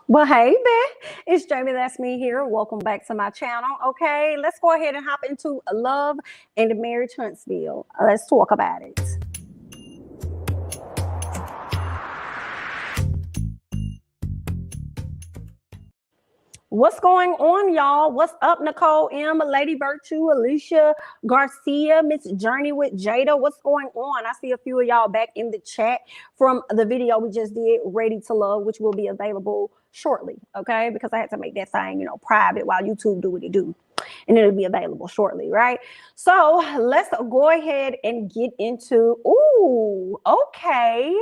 Well, hey, Beth. It's Jamie. That's me here. Welcome back to my channel. Okay, let's go ahead and hop into Love and Marriage Huntsville. Let's talk about it. What's going on, y'all? What's up, Nicole M, Lady Virtue, Alicia Garcia, Miss Journey with Jada? What's going on? I see a few of y'all back in the chat from the video we just did, Ready to Love, which will be available shortly, okay? Because I had to make that thing, private while YouTube do what it do. And it'll be available shortly, right? So let's go ahead and get into, okay,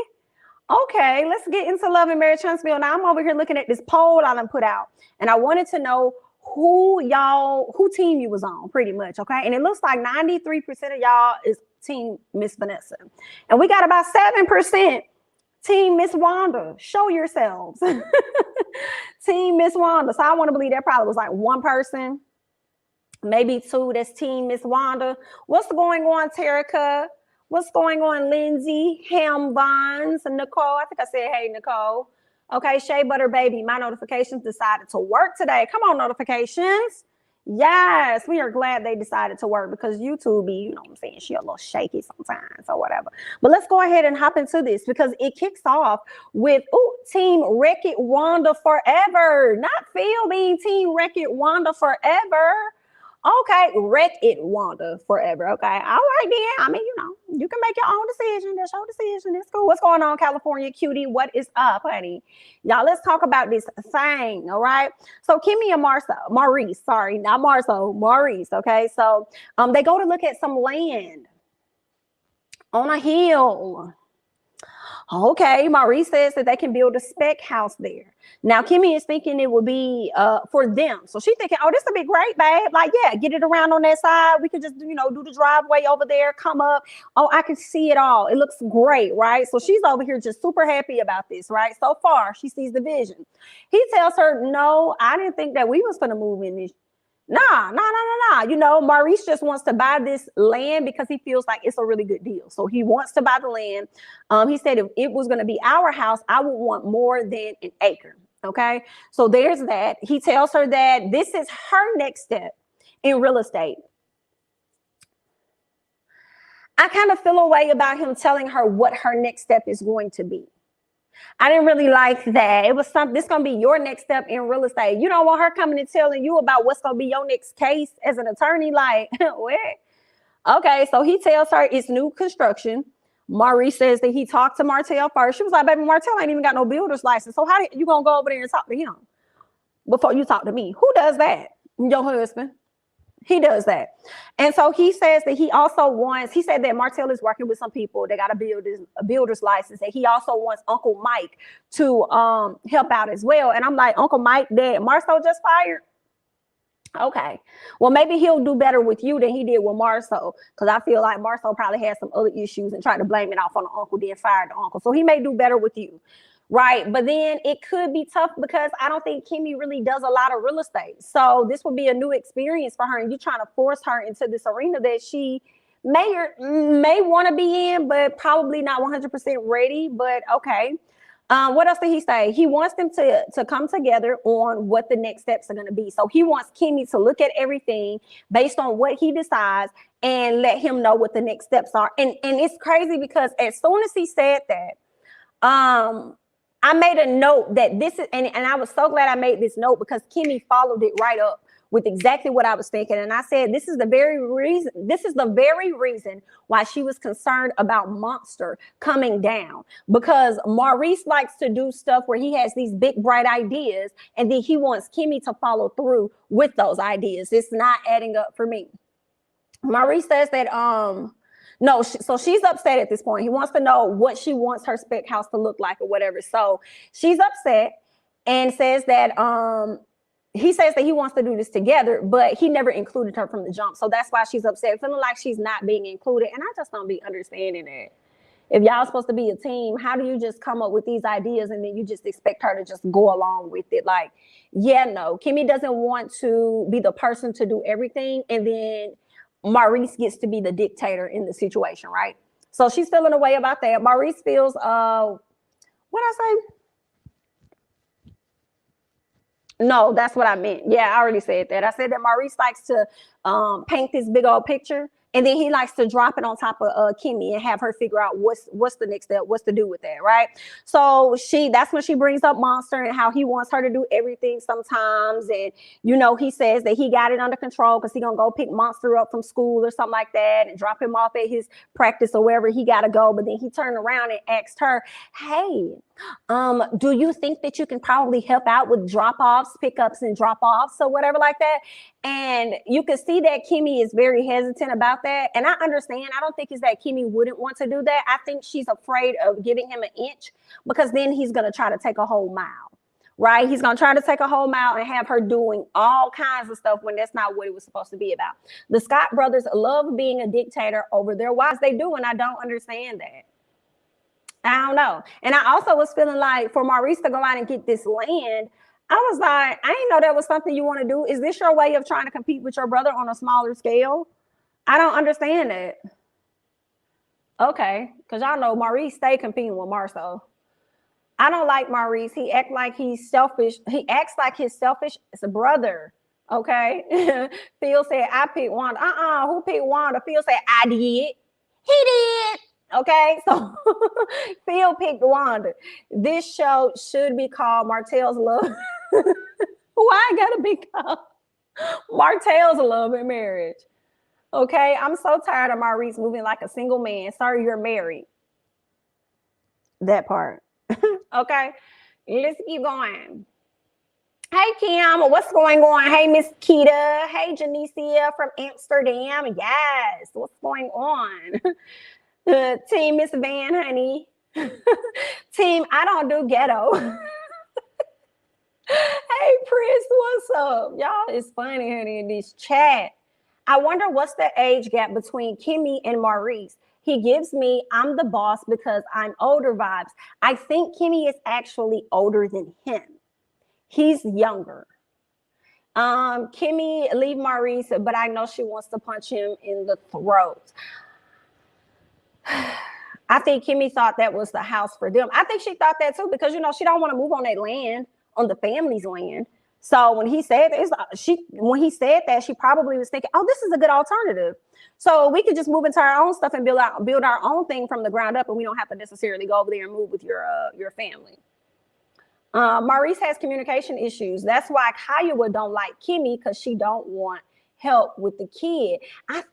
let's get into Love and Marriage Huntsville. Now I'm over here looking at this poll I done put out, and I wanted to know who team you was on, pretty much, okay? And it looks like 93% of y'all is team Miss Vanessa. And we got about 7% team Miss Wanda. Show yourselves. Team Miss Wanda. So I want to believe that probably was like one person, maybe two that's team Miss Wanda. What's going on, Terica? What's going on, Lindsay, Ham Bonds, Nicole? I think I said, hey, Nicole. Okay, Shea Butter Baby, my notifications decided to work today. Come on, notifications. Yes, we are glad they decided to work because YouTube be, you know what I'm saying, she a little shaky sometimes or whatever. But let's go ahead and hop into this because it kicks off with, Team Wreck-It Wanda Forever. Not Phil being Team Wreck-It Wanda Forever. Okay, Wreck-It Wanda Forever. Okay, all right then. I mean, you can make your own decision. That's your decision. It's cool. What's going on, California cutie? What is up, honey? Y'all, let's talk about this thing, all right? So Kimmy and Maurice, sorry, not Marlo, Maurice, okay? So they go to look at some land on a hill. Okay, Maurice says that they can build a spec house there. Now, Kimmy is thinking it would be for them. So she's thinking, this would be great, babe. Like, yeah, get it around on that side. We could just, do the driveway over there, come up. Oh, I can see it all. It looks great, right? So she's over here just super happy about this, right? So far, she sees the vision. He tells her, no, I didn't think that we was going to move in this. Nah. Maurice just wants to buy this land because he feels like it's a really good deal. So he wants to buy the land. He said if it was going to be our house, I would want more than an acre. Okay. So there's that. He tells her that this is her next step in real estate. I kind of feel a way about him telling her what her next step is going to be. I didn't really like that. It was something, this going to be your next step in real estate. You don't want her coming and telling you about what's going to be your next case as an attorney. Like, what? Okay, so he tells her it's new construction. Maurice says that he talked to Martell first. She was like, baby, Martell ain't even got no builder's license. So how you going to go over there and talk to him before you talk to me? Who does that? Your husband. He does that. And so he says that he said that Martell is working with some people. They got a builder's license. And he also wants Uncle Mike to help out as well. And I'm like, Uncle Mike, that Marlo just fired? Okay. Well, maybe he'll do better with you than he did with Marlo. Because I feel like Marlo probably had some other issues and tried to blame it off on the uncle, then fired the uncle. So he may do better with you. Right. But then it could be tough because I don't think Kimmy really does a lot of real estate. So this will be a new experience for her. And you're trying to force her into this arena that she may want to be in, but probably not 100% ready. But okay. What else did he say? He wants them to come together on what the next steps are going to be. So he wants Kimmy to look at everything based on what he decides and let him know what the next steps are. And it's crazy because as soon as he said that, I made a note that this is, and I was so glad I made this note because Kimmy followed it right up with exactly what I was thinking. And I said, this is the very reason why she was concerned about Monster coming down, because Maurice likes to do stuff where he has these big, bright ideas, and then he wants Kimmy to follow through with those ideas. It's not adding up for me. Maurice says that, no, so she's upset at this point. He wants to know what she wants her spec house to look like or whatever. So she's upset and says that he says that he wants to do this together, but he never included her from the jump. So that's why she's upset, feeling like she's not being included. And I just don't be understanding that. If y'all supposed to be a team, how do you just come up with these ideas and then you just expect her to just go along with it? Like, yeah, no, Kimmy doesn't want to be the person to do everything. And then Maurice gets to be the dictator in the situation, right? So she's feeling a way about that. Maurice feels, what I say? No, that's what I meant. Yeah, I already said that. I said that Maurice likes to paint this big old picture, and then he likes to drop it on top of Kimmy and have her figure out what's the next step, what's to do with that, right? So that's when she brings up Monster and how he wants her to do everything sometimes, and he says that he got it under control because he gonna go pick Monster up from school or something like that and drop him off at his practice or wherever he gotta go. But then he turned around and asked her, "Hey, do you think that you can probably help out with drop-offs, pickups and drop-offs or whatever like that?" And you can see that Kimmy is very hesitant about that. And I understand. I don't think it's that Kimmy wouldn't want to do that. I think she's afraid of giving him an inch because then he's going to try to take a whole mile, right? He's going to try to take a whole mile and have her doing all kinds of stuff when that's not what it was supposed to be about. The Scott brothers love being a dictator over their wives. They do, and I don't understand that. I don't know. And I also was feeling like for Maurice to go out and get this land, I was like, I didn't know that was something you want to do. Is this your way of trying to compete with your brother on a smaller scale? I don't understand that. Okay, because y'all know Maurice stay competing with Marlo. I don't like Maurice. He acts like he's selfish. He acts like his selfish brother. Okay. Phil said, I picked Wanda. Who picked Wanda? Phil said, I did. He did. Okay, so Phil picked Wanda. This show should be called Martell's Love. Why I gotta be called Martell's Love and Marriage? Okay, I'm so tired of Maurice moving like a single man. Sorry, you're married. That part. Okay, let's keep going. Hey, Kim, what's going on? Hey, Miss Keita. Hey, Janicia from Amsterdam. Yes, what's going on? Team Miss Van, honey. Team, I don't do ghetto. Hey, Chris, what's up? Y'all, it's funny, honey, in this chat. I wonder what's the age gap between Kimmy and Maurice. He gives me, I'm the boss because I'm older vibes. I think Kimmy is actually older than him. He's younger. Kimmy, leave Maurice, but I know she wants to punch him in the throat. I think Kimmy thought that was the house for them. I think she thought that too because, she don't want to move on that land, on the family's land. So when he said that, she probably was thinking, oh, this is a good alternative. So we could just move into our own stuff and build our own thing from the ground up, and we don't have to necessarily go over there and move with your family. Maurice has communication issues. That's why Kyle don't like Kimmy because she don't want help with the kid. I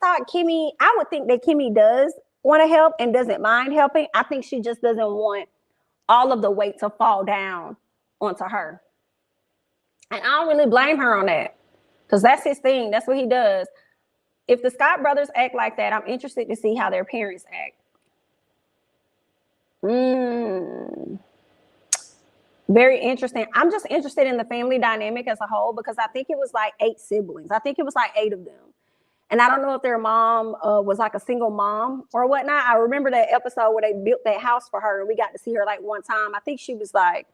would think that Kimmy does want to help and doesn't mind helping. I think she just doesn't want all of the weight to fall down onto her. And I don't really blame her on that because that's his thing. That's what he does. If the Scott brothers act like that, I'm interested to see how their parents act. Very interesting. I'm just interested in the family dynamic as a whole because I think it was like 8 siblings. I think it was like 8 of them. And I don't know if their mom was like a single mom or whatnot. I remember that episode where they built that house for her and we got to see her like one time. I think she was like,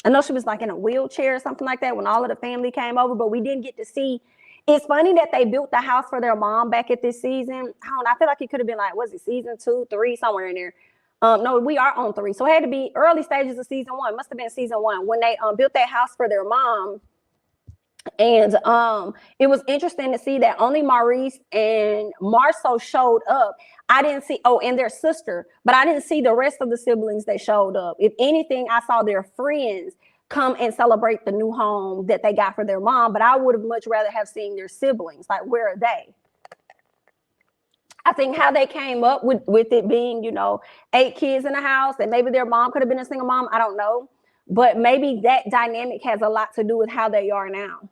I know she was like in a wheelchair or something like that when all of the family came over, but we didn't get to see. It's funny that they built the house for their mom back at this season. I feel like it could have been like, was it season 2, 3, somewhere in there? No, we are on 3. So it had to be early stages of season 1. Must have been season 1 when they built that house for their mom. And it was interesting to see that only Maurice and Marlo showed up. I didn't see, and their sister, but I didn't see the rest of the siblings that showed up. If anything, I saw their friends come and celebrate the new home that they got for their mom, but I would have much rather have seen their siblings. Like, where are they? I think how they came up with it being, 8 kids in the house, and maybe their mom could have been a single mom. I don't know. But maybe that dynamic has a lot to do with how they are now.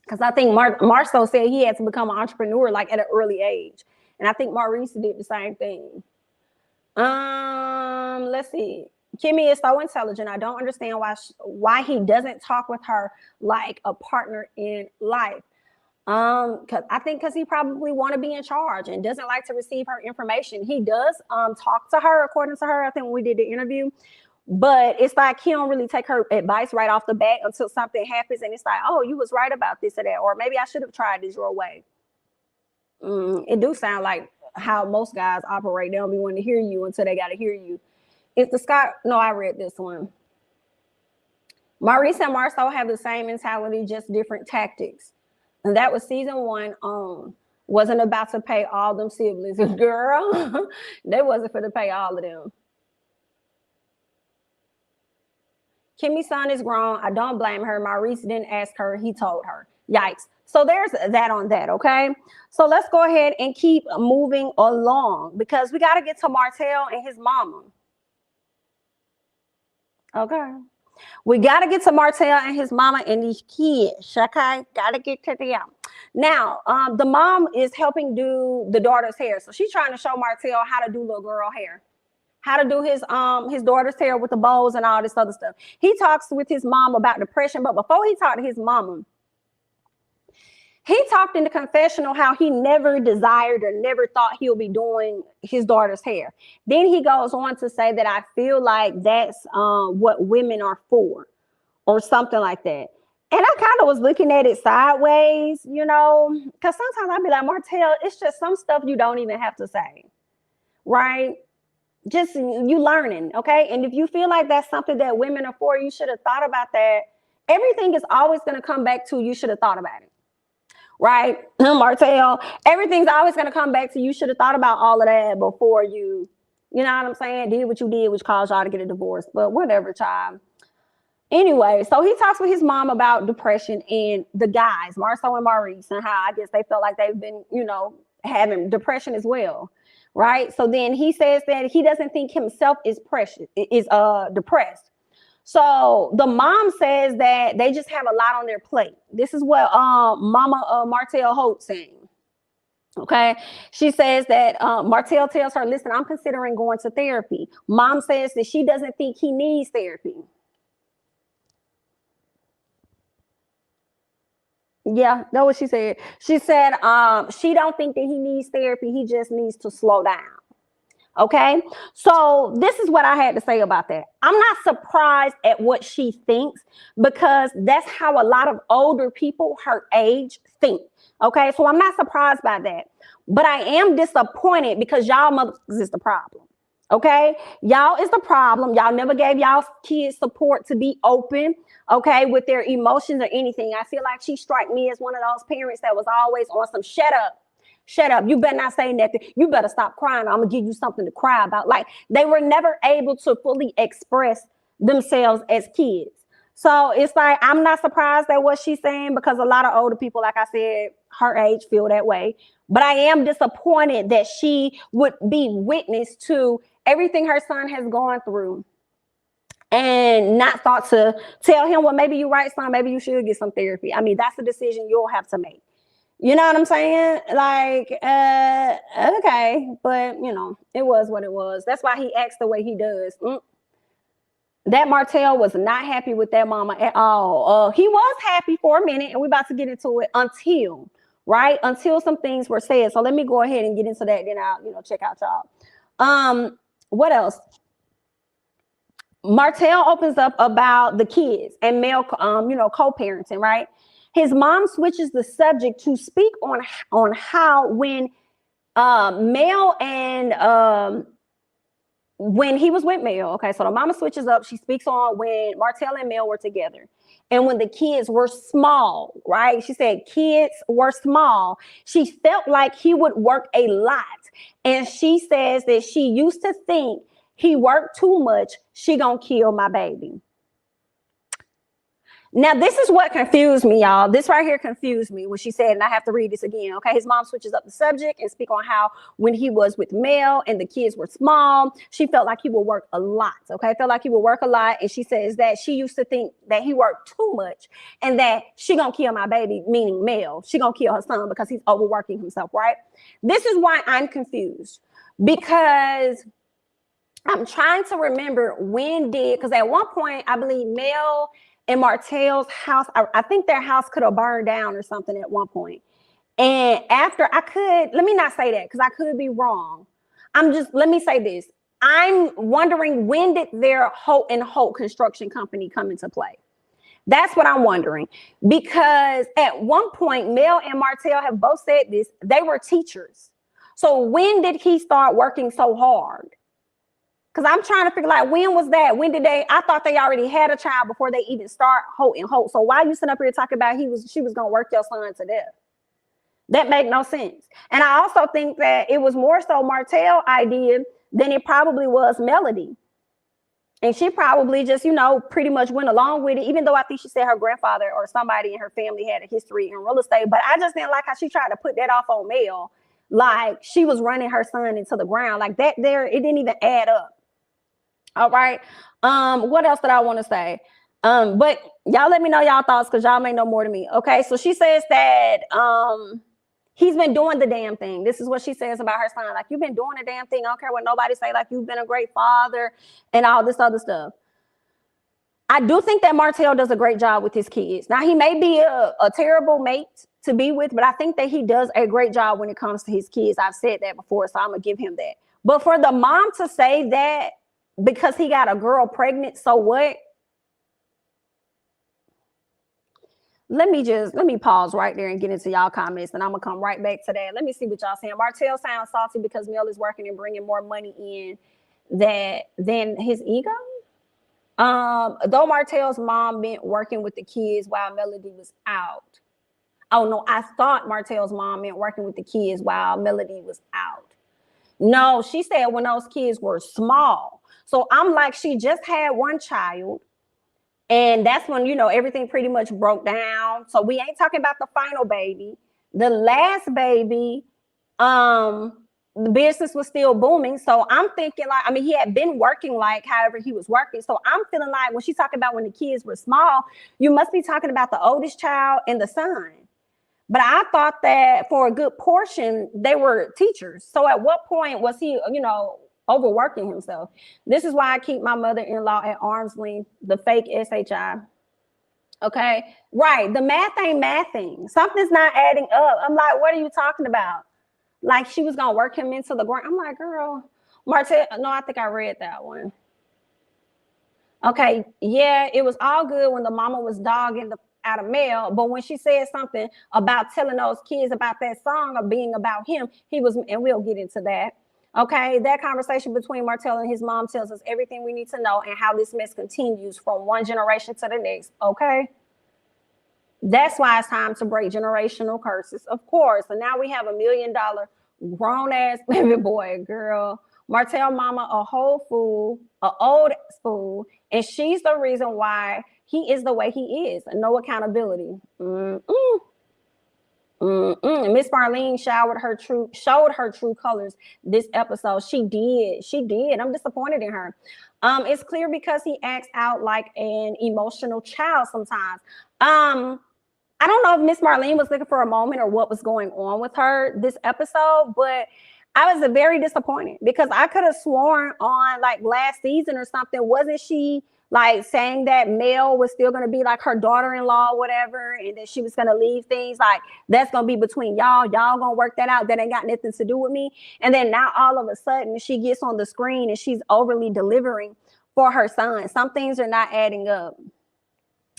Because I think Marlo said he had to become an entrepreneur like at an early age. And I think Maurice did the same thing. Let's see. Kimmy is so intelligent. I don't understand why he doesn't talk with her like a partner in life. Because he probably want to be in charge and doesn't like to receive her information. He does talk to her, according to her, I think when we did the interview. But it's like he don't really take her advice right off the bat until something happens. And it's like, oh, you was right about this or that. Or maybe I should have tried this your way. It do sound like how most guys operate. They don't be wanting to hear you until they got to hear you. It's the Scott. No, I read this one. Maurice and Marlo have the same mentality, just different tactics. And that was season 1 on. Wasn't about to pay all them siblings. Girl, they wasn't for to pay all of them. Kimmy's son is grown. I don't blame her. Maurice didn't ask her. He told her. Yikes. So there's that on that, okay? So let's go ahead and keep moving along because we got to get to Martell and his mama. Okay. We got to get to Martell and his mama and these kids, okay? Got to get to them. Now, the mom is helping do the daughter's hair. So she's trying to show Martell how to do little girl hair, how to do his daughter's hair with the bows and all this other stuff. He talks with his mom about depression, but before he talked to his mama, he talked in the confessional how he never desired or never thought he'll be doing his daughter's hair. Then he goes on to say that I feel like that's what women are for or something like that. And I kind of was looking at it sideways, you know, because sometimes I'd be like, Martell, it's just some stuff you don't even have to say, right? Just you learning, okay? And if you feel like that's something that women are for, you should have thought about that. Everything is always going to come back to you should have thought about it. Right, Martell, everything's always going to come back to you should have thought about all of that before you know what I'm saying, did what you did, which caused y'all to get a divorce. But whatever, child. Anyway, so he talks with his mom about depression and the guys, Marlo and Maurice, and how I guess they felt like they've been, you know, having depression as well. Right. So then he says that he doesn't think himself is depressed. So the mom says that they just have a lot on their plate. This is what Mama Martell Holt saying. Okay. She says that Martell tells her, listen, I'm considering going to therapy. Mom says that she doesn't think he needs therapy. Yeah, that's what she said. She said she don't think that he needs therapy. He just needs to slow down. Okay, so this is what I had to say about that. I'm not surprised at what she thinks because that's how a lot of older people her age think. Okay, so I'm not surprised by that. But I am disappointed because y'all mothers is the problem. Okay, y'all is the problem. Y'all never gave y'all kids support to be open, okay, with their emotions or anything. I feel like she struck me as one of those parents that was always on some shut up. Shut up. You better not say nothing. You better stop crying. I'm going to give you something to cry about. Like they were never able to fully express themselves as kids. So it's like, I'm not surprised at what she's saying because a lot of older people, like I said, her age feel that way. But I am disappointed that she would be witness to everything her son has gone through and not thought to tell him, well, maybe you're right, son. Maybe you should get some therapy. I mean, that's a decision you'll have to make. You know what I'm saying? Like, okay, but you know, it was what it was. That's why he acts the way he does. That Martell was not happy with that mama at all. He was happy for a minute, and we're about to get into it until some things were said. So let me go ahead and get into that. Then I'll, check out y'all. What else? Martell opens up about the kids and male, co-parenting, right? His mom switches the subject to speak on how when Mel and when he was with Mel, okay, so the mama switches up. She speaks on when Martell and Mel were together and when the kids were small, right? She said kids were small. She felt like he would work a lot. And she says that she used to think he worked too much. She gonna kill my baby. Now, this is what confused me, y'all. This right here confused me when she said, and I have to read this again, okay? His mom switches up the subject and speak on how when he was with Mel and the kids were small, she felt like he would work a lot, okay? Felt like he would work a lot, and she says that she used to think that he worked too much and that she gonna kill my baby, meaning Mel. She gonna kill her son because he's overworking himself, right? This is why I'm confused because I'm trying to remember because at one point, I believe Mel and Martell's house, I think their house could have burned down or something at one point. And after let me not say that because I could be wrong. Let me say this. I'm wondering when did their Holt and Holt construction company come into play? That's what I'm wondering. Because at one point, Mel and Martell have both said this, they were teachers. So when did he start working so hard? Because I'm trying to figure like, when was that? When did they? I thought they already had a child before they even start Holt and Holt. So why you sitting up here talking about she was gonna work your son to death? That make no sense. And I also think that it was more so Martell's idea than it probably was Melody. And she probably just, pretty much went along with it, even though I think she said her grandfather or somebody in her family had a history in real estate. But I just didn't like how she tried to put that off on Mel, like she was running her son into the ground. Like that there, it didn't even add up. All right. What else did I want to say? But y'all let me know y'all thoughts because y'all may know more than me. Okay, so she says that he's been doing the damn thing. This is what she says about her son. Like, you've been doing the damn thing. I don't care what nobody say. Like, you've been a great father and all this other stuff. I do think that Martell does a great job with his kids. Now, he may be a terrible mate to be with, but I think that he does a great job when it comes to his kids. I've said that before, so I'm going to give him that. But for the mom to say that because he got a girl pregnant, so what? Let me pause right there and get into y'all comments, and I'm gonna come right back to that. Let me see what y'all saying. Martell sounds salty because Mel is working and bringing more money in than his ego. Though Martell's mom meant working with the kids while Melody was out. Oh no, I thought Martell's mom meant working with the kids while Melody was out. No, she said when those kids were small. So I'm like, she just had one child. And that's when, everything pretty much broke down. So we ain't talking about the final baby. The last baby, the business was still booming. So I'm thinking he had been working however he was working. So I'm feeling like when she's talking about when the kids were small, you must be talking about the oldest child and the son. But I thought that for a good portion, they were teachers. So at what point was he, overworking himself? This is why I keep my mother-in-law at arm's length, the fake SHI. Okay, right. The math ain't mathing. Something's not adding up. I'm like, what are you talking about? Like she was gonna work him into the ground. I'm like, girl, Martell. No, I think I read that one. Okay, yeah, it was all good when the mama was dogging out of Mel, but when she said something about telling those kids about that song or being about him, he was, and we'll get into that. Okay, that conversation between Martell and his mom tells us everything we need to know and how this mess continues from one generation to the next. Okay, that's why it's time to break generational curses, of course. And now we have $1 million grown-ass baby boy, girl. Martell mama, a whole fool, an old fool, and she's the reason why he is the way he is. No accountability. Miss Marlene showed her true colors this episode. She did. I'm disappointed in her. It's clear because he acts out like an emotional child sometimes. I don't know if Miss Marlene was looking for a moment or what was going on with her this episode, but I was very disappointed because I could have sworn on last season or something, wasn't she saying that Mel was still going to be her daughter-in-law or whatever, and that she was going to leave things that's going to be between y'all going to work that out, that ain't got nothing to do with me. And then now all of a sudden she gets on the screen and she's overly delivering for her son. Some things are not adding up.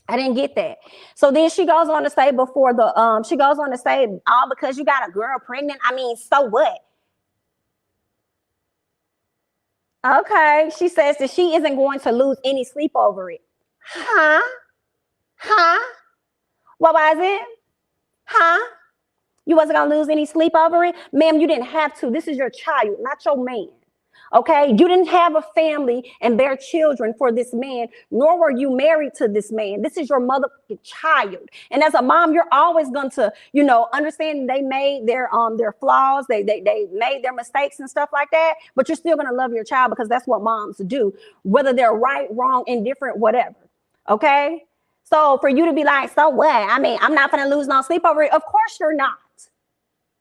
I didn't get that. So then she goes on to say all because you got a girl pregnant. I mean, so what? Okay, she says that she isn't going to lose any sleep over it. Huh? What was it? Huh? You wasn't going to lose any sleep over it? Ma'am, you didn't have to. This is your child, not your man. Okay, you didn't have a family and bear children for this man, nor were you married to this man. This is your motherfucking child. And as a mom, you're always going to, understand they made their flaws, they made their mistakes and stuff like that, but you're still going to love your child because that's what moms do, whether they're right, wrong, indifferent, whatever. Okay, so for you to be like, so what? I mean, I'm not going to lose no sleep over it. Of course you're not.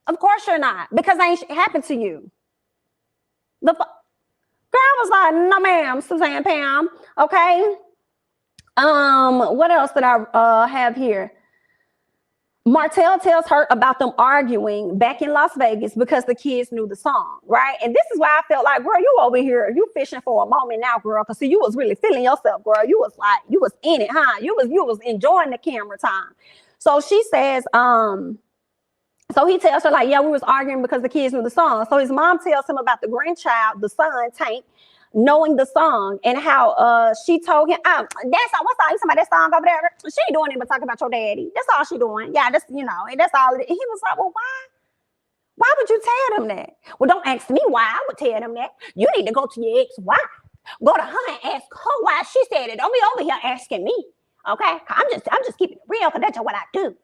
Of course you're not, because it ain't happened to you. The girl was like, no, ma'am, Suzanne Pam. Okay. What else did I have here? Martell tells her about them arguing back in Las Vegas because the kids knew the song, right? And this is why I felt like, girl, you over here, you fishing for a moment now, girl. Cause see, you was really feeling yourself, girl. You was in it, huh? You was enjoying the camera time. So she says, so he tells her yeah, we was arguing because the kids knew the song. So his mom tells him about the grandchild, the son, Tank, knowing the song and how she told him, that song, what song? You talking about that song over there? She ain't doing it but talking about your daddy. That's all she doing. Yeah, that's, you know, and that's all it is. And he was like, well, why? Why would you tell them that? Well, don't ask me why I would tell them that. You need to go to your ex-wife. Go to her and ask her why she said it. Don't be over here asking me. Okay? I'm just keeping it real because that's what I do.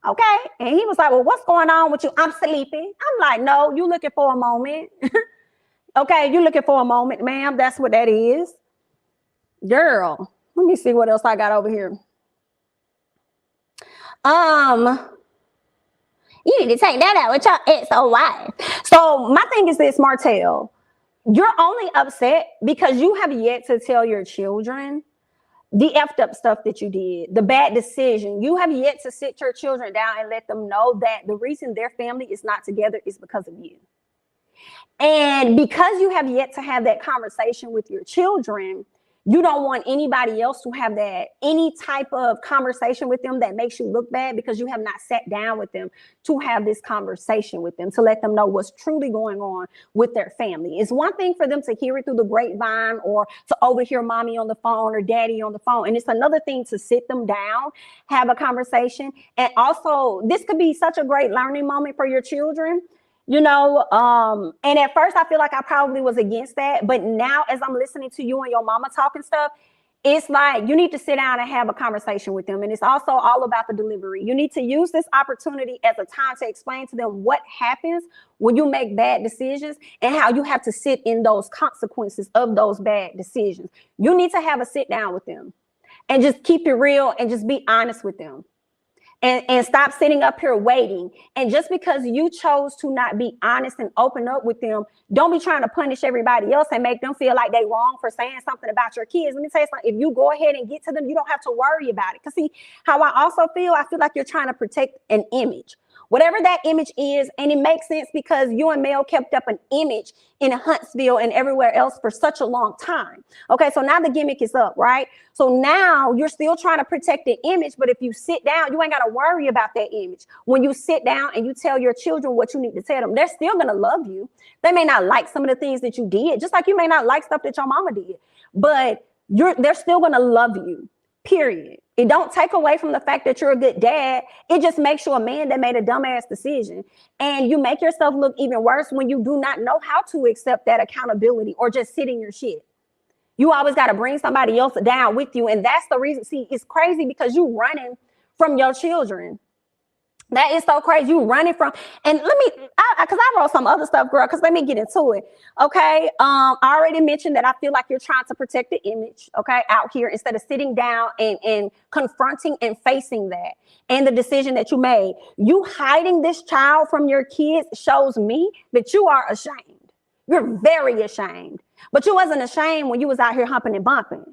Okay? And he was like, well, what's going on with you? I'm sleeping. I'm like, no, you looking for a moment. Okay, you looking for a moment, ma'am. That's what that is. Girl, let me see what else I got over here. You need to take that out with your ex-wife. So my thing is this, Martell. You're only upset because you have yet to tell your children the effed up stuff that you did, the bad decision. You have yet to sit your children down and let them know that the reason their family is not together is because of you. And because you have yet to have that conversation with your children, you don't want anybody else to have that, any type of conversation with them that makes you look bad because you have not sat down with them to have this conversation with them, to let them know what's truly going on with their family. It's one thing for them to hear it through the grapevine or to overhear mommy on the phone or daddy on the phone. And it's another thing to sit them down, have a conversation. And also, this could be such a great learning moment for your children. You know, and at first I feel like I probably was against that. But now as I'm listening to you and your mama talking stuff, it's like you need to sit down and have a conversation with them. And it's also all about the delivery. You need to use this opportunity as a time to explain to them what happens when you make bad decisions and how you have to sit in those consequences of those bad decisions. You need to have a sit down with them and just keep it real and just be honest with them. And stop sitting up here waiting. And just because you chose to not be honest and open up with them, don't be trying to punish everybody else and make them feel like they wrong for saying something about your kids. Let me tell you something. If you go ahead and get to them, you don't have to worry about it. Because see, how I also feel, I feel like you're trying to protect an image. Whatever that image is, and it makes sense because you and Mel kept up an image in Huntsville and everywhere else for such a long time. Okay, so now the gimmick is up, right? So now you're still trying to protect the image, but if you sit down, you ain't got to worry about that image. When you sit down and you tell your children what you need to tell them, they're still going to love you. They may not like some of the things that you did, just like you may not like stuff that your mama did, but they're still going to love you, period. It don't take away from the fact that you're a good dad. It just makes you a man that made a dumbass decision. And you make yourself look even worse when you do not know how to accept that accountability or just sit in your shit. You always got to bring somebody else down with you. And that's the reason. See, it's crazy because you running from your children. That is so crazy. You running from, and let me, because I wrote some other stuff, girl, because let me get into it. Okay. I already mentioned that I feel like you're trying to protect the image, okay, out here instead of sitting down and confronting and facing that and the decision that you made. You hiding this child from your kids shows me that you are ashamed. You're very ashamed. But you wasn't ashamed when you was out here humping and bumping.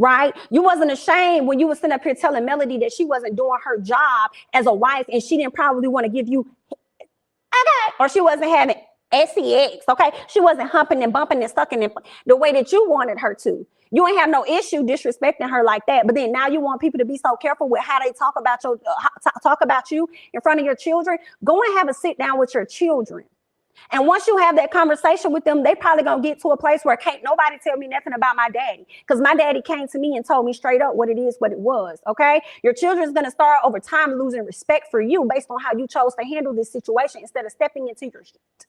Right? You wasn't ashamed when you was sitting up here telling Melody that she wasn't doing her job as a wife and she didn't probably want to give you, okay, or she wasn't having sex, okay? She wasn't humping and bumping and sucking in the way that you wanted her to. You ain't have no issue disrespecting her like that, but then now you want people to be so careful with how they talk about you in front of your children. Go and have a sit down with your children. And once you have that conversation with them, they probably gonna get to a place where can't nobody tell me nothing about my daddy. Because my daddy came to me and told me straight up what it is, what it was, okay? Your children's gonna start over time losing respect for you based on how you chose to handle this situation instead of stepping into your shit,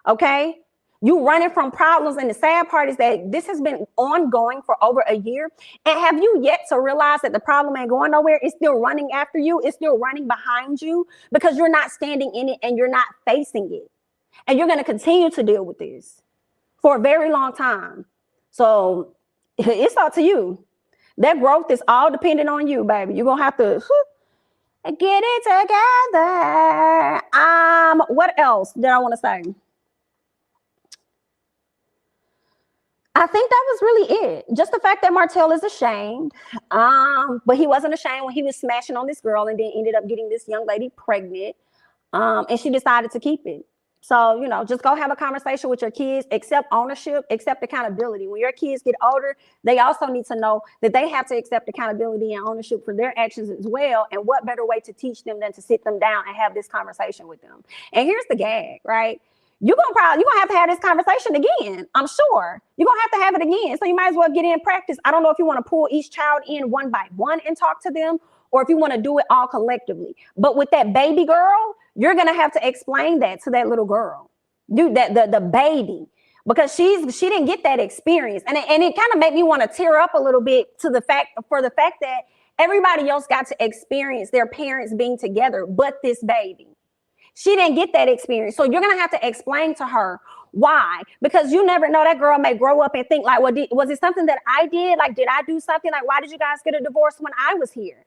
okay? You running from problems, and the sad part is that this has been ongoing for over a year. And have you yet to realize that the problem ain't going nowhere? It's still running after you. It's still running behind you because you're not standing in it and you're not facing it. And you're going to continue to deal with this for a very long time. So it's up to you. That growth is all dependent on you, baby. You're going to have to get it together. What else did I want to say? I think that was really it. Just the fact that Martell is ashamed. But he wasn't ashamed when he was smashing on this girl and then ended up getting this young lady pregnant. And she decided to keep it. So, you know, just go have a conversation with your kids, accept ownership, accept accountability. When your kids get older, they also need to know that they have to accept accountability and ownership for their actions as well. And what better way to teach them than to sit them down and have this conversation with them? And here's the gag, right? you're gonna have this conversation again. I'm sure you're gonna have to have it again. So you might as well get in practice. I don't know if you want to pull each child in one by one and talk to them, or if you want to do it all collectively. But with that baby girl, you're gonna have to explain that to that little girl, dude, that the baby, because she didn't get that experience, and it kind of made me want to tear up a little bit for the fact that everybody else got to experience their parents being together, but this baby. She didn't get that experience. So you're going to have to explain to her why, because you never know, that girl may grow up and think like, well, was it something that I did? Like, did I do something? Like, why did you guys get a divorce when I was here?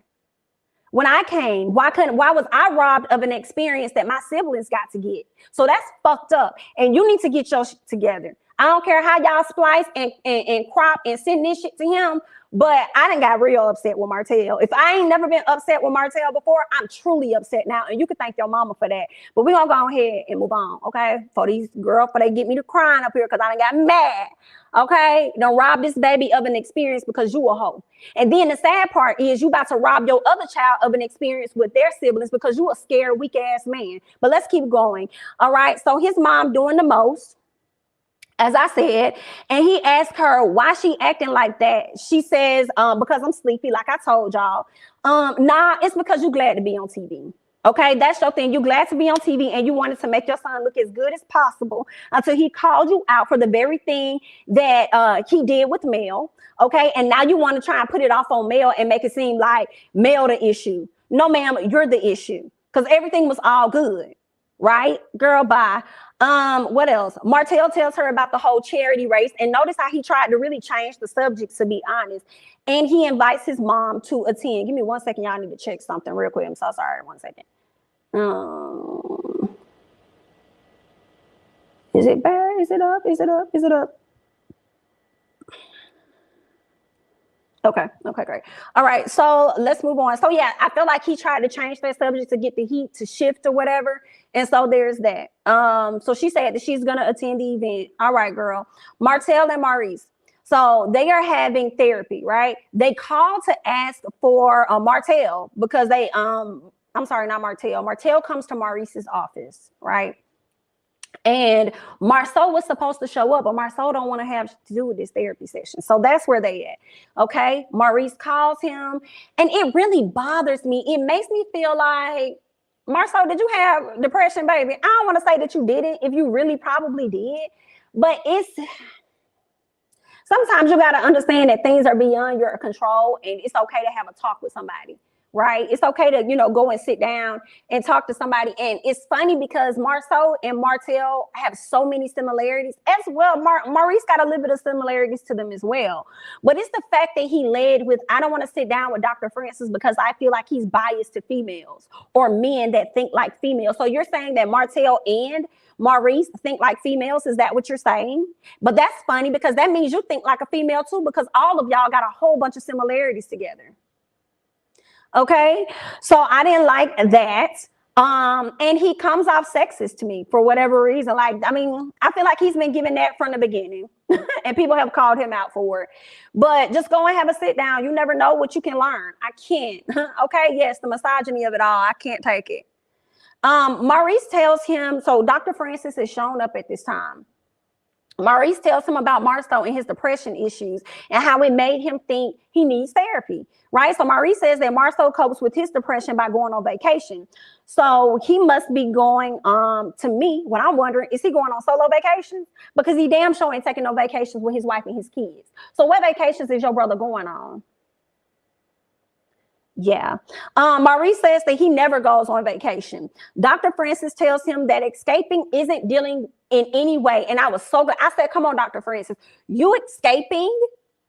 When I came, why was I robbed of an experience that my siblings got to get? So that's fucked up. And you need to get your shit together. I don't care how y'all splice and crop and send this shit to him, but I done got real upset with Martell. If I ain't never been upset with Martell before, I'm truly upset now. And you can thank your mama for that. But we're going to go ahead and move on, okay? For these girls, for they get me to crying up here because I done got mad, okay? Don't rob this baby of an experience because you a hoe. And then the sad part is you about to rob your other child of an experience with their siblings because you a scared, weak-ass man. But let's keep going, all right? So his mom doing the most, as I said, and he asked her why she acting like that. She says, because I'm sleepy, like I told y'all. Nah, it's because you glad to be on TV. Okay, that's your thing. You glad to be on TV and you wanted to make your son look as good as possible until he called you out for the very thing that he did with Mel. Okay, and now you want to try and put it off on Mel and make it seem like Mel the issue. No, ma'am, you're the issue because everything was all good. Right, girl, bye. What else? Martell tells her about the whole charity race, and notice how he tried to really change the subject, to be honest. And he invites his mom to attend. Give me 1 second, y'all need to check something real quick. I'm so sorry. 1 second. Is it bad? Is it up? Is it up? Is it up? Okay, great. All right, so let's move on. So yeah, I feel like he tried to change that subject to get the heat to shift or whatever. And so there's that. So she said that she's gonna attend the event. All right, girl. Martell and Maurice. So they are having therapy, right? They called to ask for Martell because they I'm sorry, not Martell. Martell comes to Maurice's office, right? And Marceau was supposed to show up, but Marceau don't want to have to do with this therapy session. So that's where they at. Okay. Maurice calls him and it really bothers me. It makes me feel like, Marceau, did you have depression, baby? I don't want to say that you didn't, if you really probably did, but sometimes you got to understand that things are beyond your control and it's okay to have a talk with somebody. Right? It's okay to, go and sit down and talk to somebody. And it's funny because Marceau and Martell have so many similarities as well. Maurice got a little bit of similarities to them as well. But it's the fact that he led with, I don't want to sit down with Dr. Francis because I feel like he's biased to females or men that think like females. So you're saying that Martell and Maurice think like females? Is that what you're saying? But that's funny because that means you think like a female too, because all of y'all got a whole bunch of similarities together. Okay, so I didn't like that. And he comes off sexist to me for whatever reason. Like, I mean, I feel like he's been given that from the beginning and people have called him out for it. But just go and have a sit down. You never know what you can learn. I can't. Okay, yes, the misogyny of it all. I can't take it. Maurice tells him, so Dr. Francis has shown up at this time. Maurice tells him about Marceau and his depression issues and how it made him think he needs therapy, right? So Maurice says that Marceau copes with his depression by going on vacation. So he must be going, to me, what I'm wondering, is he going on solo vacations? Because he damn sure ain't taking no vacations with his wife and his kids. So what vacations is your brother going on? Yeah. Maurice says that he never goes on vacation. Dr. Francis tells him that escaping isn't dealing in any way. And I was so good. I said, come on, Dr. Francis, you escaping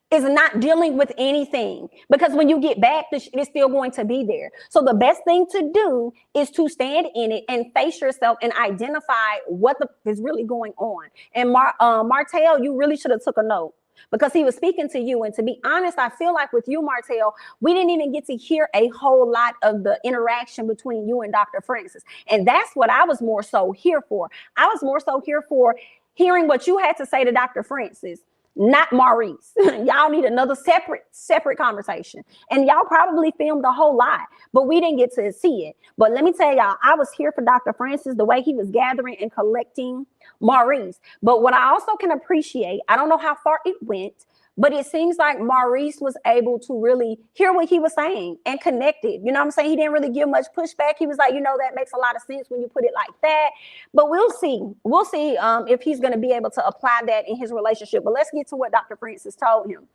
is not dealing with anything because when you get back, it is still going to be there. So the best thing to do is to stand in it and face yourself and identify what is really going on. And Martell, you really should have took a note. Because he was speaking to you. And to be honest, I feel like with you, Martell, we didn't even get to hear a whole lot of the interaction between you and Dr. Francis. And that's what I was more so here for. I was more so here for hearing what you had to say to Dr. Francis. not Maurice. Y'all need another separate conversation. And y'all probably filmed a whole lot, but we didn't get to see it. But let me tell y'all, I was here for Dr. Francis, the way he was gathering and collecting Maurice. But what I also can appreciate, I don't know how far it went, but it seems like Maurice was able to really hear what he was saying and connect it. You know what I'm saying? He didn't really give much pushback. He was like, you know, that makes a lot of sense when you put it like that. But we'll see. We'll see if he's going to be able to apply that in his relationship. But let's get to what Dr. Francis told him.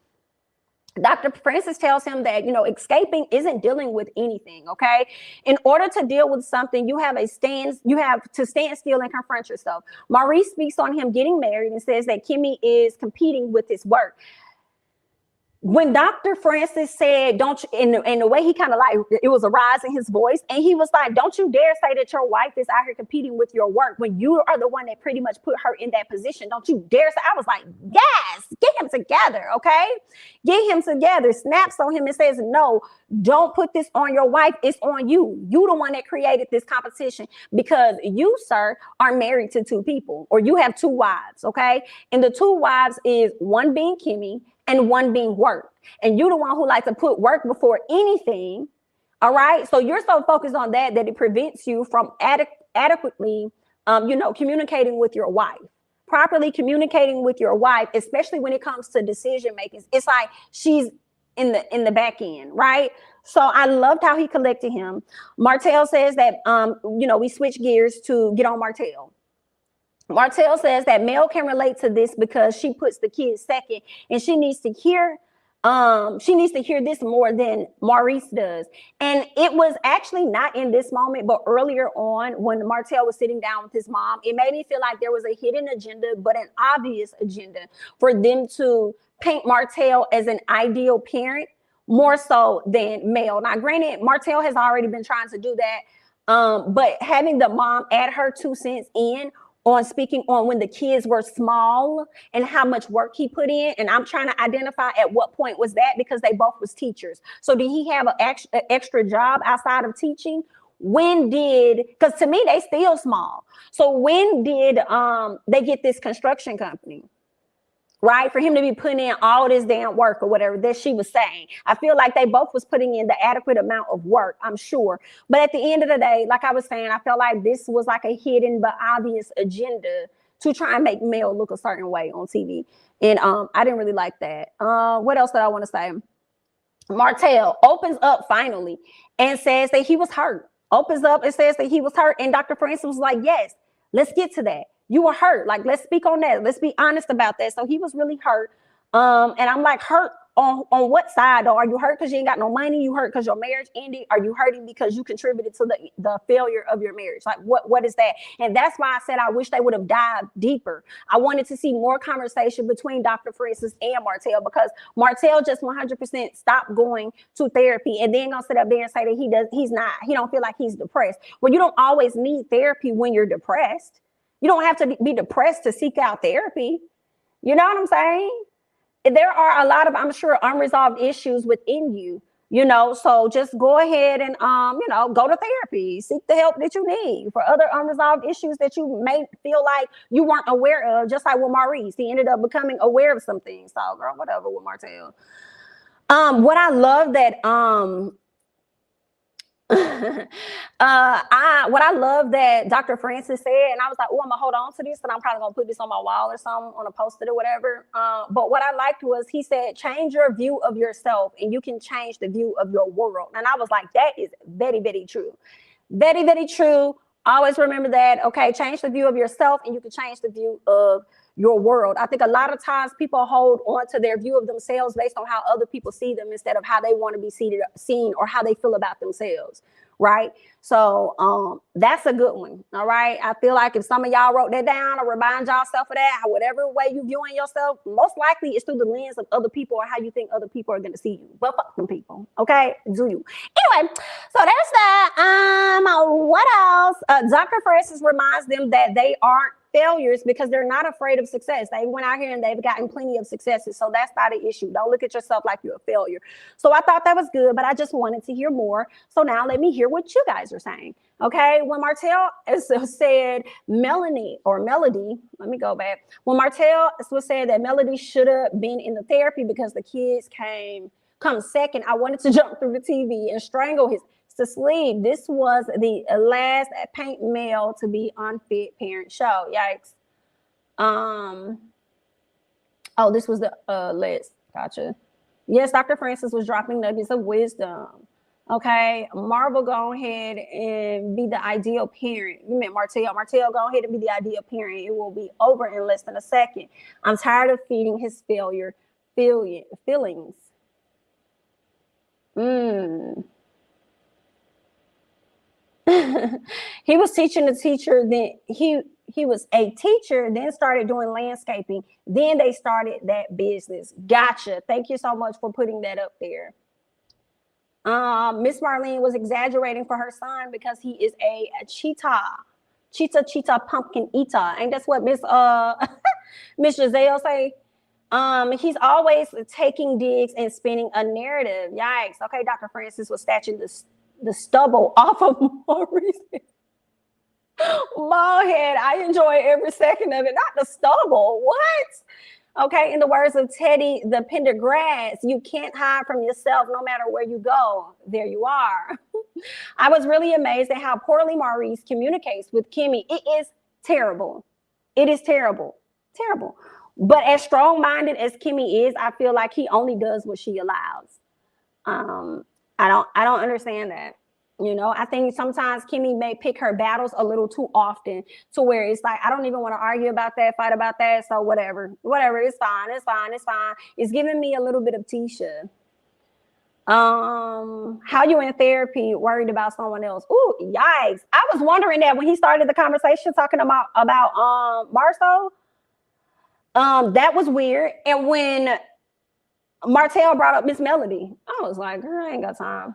Dr. Francis tells him that, you know, escaping isn't dealing with anything, okay? In order to deal with something, you have to stand still and confront yourself. Maurice speaks on him getting married and says that Kimmy is competing with his work. When Dr. Francis said, don't you, in the way he kind of like, it was a rise in his voice. And he was like, don't you dare say that your wife is out here competing with your work when you are the one that pretty much put her in that position. Don't you dare say. I was like, yes, get him together, okay? Get him together. Snaps on him and says, no, don't put this on your wife. It's on you. You the one that created this competition because you, sir, are married to two people, or you have two wives, okay? And the two wives is one being Kimmy and one being work. And you're the one who likes to put work before anything. All right. So you're so focused on that it prevents you from adequately, communicating with your wife, properly communicating with your wife, especially when it comes to decision making. It's like she's in the back end. Right. So I loved how he collected him. Martell says that, we switch gears to get on Martell. Martell says that Mel can relate to this because she puts the kids second, and she needs to hear this more than Maurice does. And it was actually not in this moment, but earlier on when Martell was sitting down with his mom, it made me feel like there was a hidden agenda, but an obvious agenda for them to paint Martell as an ideal parent more so than Mel. Now, granted, Martell has already been trying to do that, but having the mom add her 2 cents in on speaking on when the kids were small and how much work he put in. And I'm trying to identify at what point was that, because they both was teachers. So did he have an extra job outside of teaching? Because to me, they still small. So when did they get this construction company? Right? For him to be putting in all this damn work or whatever that she was saying. I feel like they both was putting in the adequate amount of work, I'm sure. But at the end of the day, like I was saying, I felt like this was like a hidden but obvious agenda to try and make Mel look a certain way on TV. And I didn't really like that. What else did I want to say? Martell opens up finally and says that he was hurt. Opens up and says that he was hurt. And Dr. Francis was like, yes, let's get to that. You were hurt. Like, let's speak on that. Let's be honest about that. So he was really hurt. And I'm like, hurt on what side? Or are you hurt because you ain't got no money? You hurt because your marriage ended? Are you hurting because you contributed to the failure of your marriage? Like, what is that? And that's why I said I wish they would have dived deeper. I wanted to see more conversation between Dr. Francis and Martell, because Martell just 100% stopped going to therapy and then gonna sit up there and say that he don't feel like he's depressed. Well, you don't always need therapy when you're depressed. You don't have to be depressed to seek out therapy. You know what I'm saying? There are a lot of, I'm sure, unresolved issues within you, so just go ahead and, go to therapy, seek the help that you need for other unresolved issues that you may feel like you weren't aware of, just like with Maurice. He ended up becoming aware of some things. So, girl, whatever with Martell. What I love that, what I love that Dr. Francis said, and I was like, oh, I'm gonna hold on to this, and I'm probably gonna put this on my wall or something, on a post-it or whatever. But what I liked was he said, change your view of yourself and you can change the view of your world. And I was like, that is very, very true. Very, very true. Always remember that. Okay, change the view of yourself and you can change the view of your world. I think a lot of times people hold on to their view of themselves based on how other people see them instead of how they want to be seen or how they feel about themselves. Right. So that's a good one. All right. I feel like if some of y'all wrote that down or remind yourself of that, whatever way you viewing yourself, most likely it's through the lens of other people or how you think other people are going to see you. But fuck them people. OK, do you? Anyway, so there's that. What else? Dr. Francis reminds them that they aren't failures because they're not afraid of success. They went out here and they've gotten plenty of successes. So that's not an issue. Don't look at yourself like you're a failure. So I thought that was good, but I just wanted to hear more. So now let me hear what you guys are saying. Okay, when Martell said Melody, let me go back. When Martell was said that Melody should have been in the therapy because the kids come second, I wanted to jump through the TV and strangle his to sleep. This was the last paint male to be unfit parent show. Yikes. Oh, this was the list. Gotcha. Yes, Dr. Francis was dropping nuggets of wisdom. Okay, Marvel, go ahead and be the ideal parent. You meant Martell. Martell, go ahead and be the ideal parent. It will be over in less than a second. I'm tired of feeding his feelings. He was teaching the teacher, then he was a teacher, then started doing landscaping. Then they started that business. Gotcha. Thank you so much for putting that up there. Miss Marlene was exaggerating for her son because he is a cheetah pumpkin eater. Ain't that's what Miss Miss Giselle say? He's always taking digs and spinning a narrative. Yikes. Okay, Dr. Francis was snatching the stubble off of Maurice. Bald head. I enjoy every second of it. Not the stubble. What? Okay, in the words of Teddy, the Pendergrass, you can't hide from yourself no matter where you go. There you are. I was really amazed at how poorly Maurice communicates with Kimmy. It is terrible. It is terrible. Terrible. But as strong-minded as Kimmy is, I feel like he only does what she allows. I don't understand that. You know, I think sometimes Kimmy may pick her battles a little too often to where it's like, I don't even want to argue about that, fight about that. So whatever, it's fine. It's giving me a little bit of Tisha. How you in therapy worried about someone else? Ooh, yikes. I was wondering that when he started the conversation talking about Marlo. That was weird. And when Martell brought up Miss Melody, I was like, girl, I ain't got time.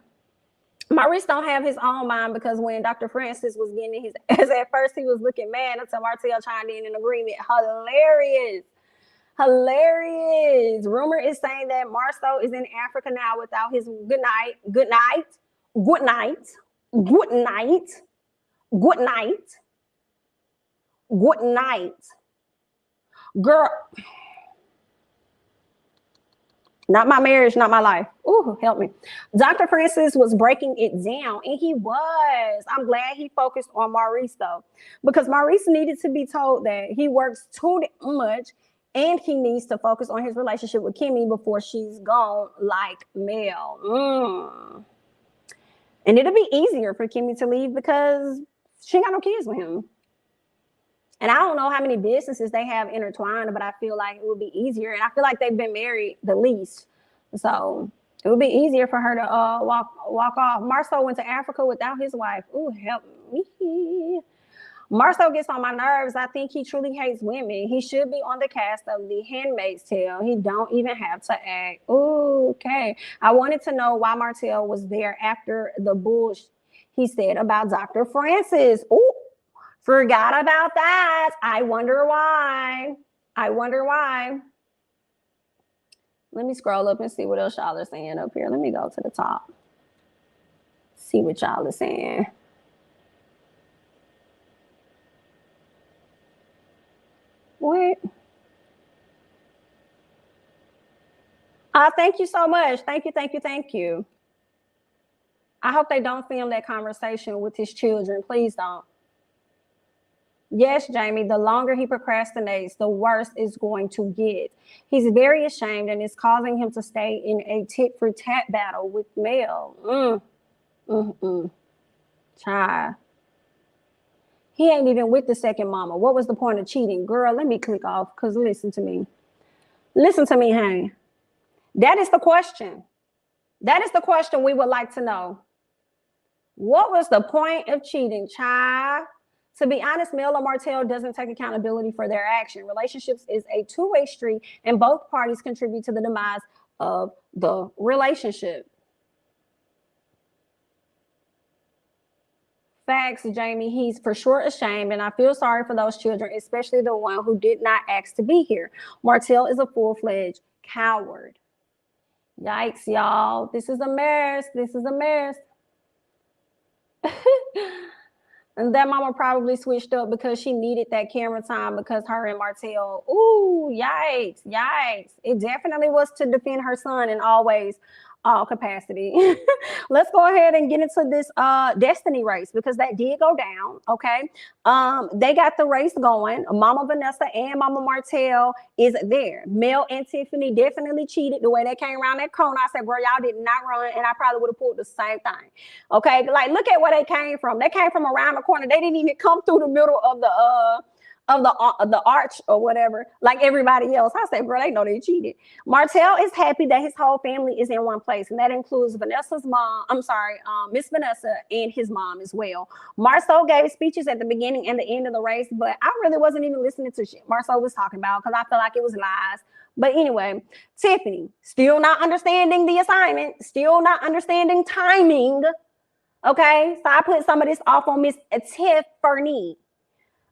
Maurice don't have his own mind because when Dr. Francis was getting his ass at first, he was looking mad until Martell chimed in agreement. Hilarious. Rumor is saying that Marlo is in Africa now without his good night. Girl. Not my marriage, not my life. Ooh, help me. Dr. Francis was breaking it down, and he was. I'm glad he focused on Maurice, though, because Maurice needed to be told that he works too much, and he needs to focus on his relationship with Kimmy before she's gone like Mel. And it'll be easier for Kimmy to leave because she ain't got no kids with him. And I don't know how many businesses they have intertwined, but I feel like it would be easier. And I feel like they've been married the least. So it would be easier for her to walk off. Marlo went to Africa without his wife. Ooh, help me. Marlo gets on my nerves. I think he truly hates women. He should be on the cast of The Handmaid's Tale. He don't even have to act. Ooh, okay. I wanted to know why Martell was there after the bullshit he said about Dr. Francis. Ooh. Forgot about that. I wonder why. Let me scroll up and see what else y'all are saying up here. Let me go to the top. See what y'all are saying. What? Thank you so much. Thank you. I hope they don't film that conversation with his children. Please don't. Yes, Jamie, the longer he procrastinates, the worse it's going to get. He's very ashamed and it's causing him to stay in a tit-for-tat battle with Mel. Child. He ain't even with the second mama. What was the point of cheating? Girl, let me click off because listen to me. Honey. That is the question. That is the question we would like to know. What was the point of cheating, child? To be honest, Mel or Martell doesn't take accountability for their action. Relationships is a two-way street, and both parties contribute to the demise of the relationship. Facts, Jamie. He's for sure ashamed, and I feel sorry for those children, especially the one who did not ask to be here. Martell is a full-fledged coward. Yikes, y'all. This is a mess. This is a mess. And that mama probably switched up because she needed that camera time because her and Martell, ooh, yikes, yikes. It definitely was to defend her son in always all capacity. Let's go ahead and get into this Destiny race because that did go down, okay? They got the race going. Mama Vanessa and Mama Martell is there. Mel and Tiffany definitely cheated the way they came around that corner. I said, girl, y'all did not run, and I probably would have pulled the same thing, okay? Like, look at where they came from. They came from around the corner. They didn't even come through the middle of the arch or whatever, like everybody else. I said, bro, they know they cheated. Martell is happy that his whole family is in one place, and that includes Vanessa's mom. I'm sorry, Miss Vanessa and his mom as well. Marceau gave speeches at the beginning and the end of the race, but I really wasn't even listening to shit Marceau was talking about because I felt like it was lies. But anyway, Tiffany, still not understanding the assignment, still not understanding timing. Okay, so I put some of this off on Miss Tiffany.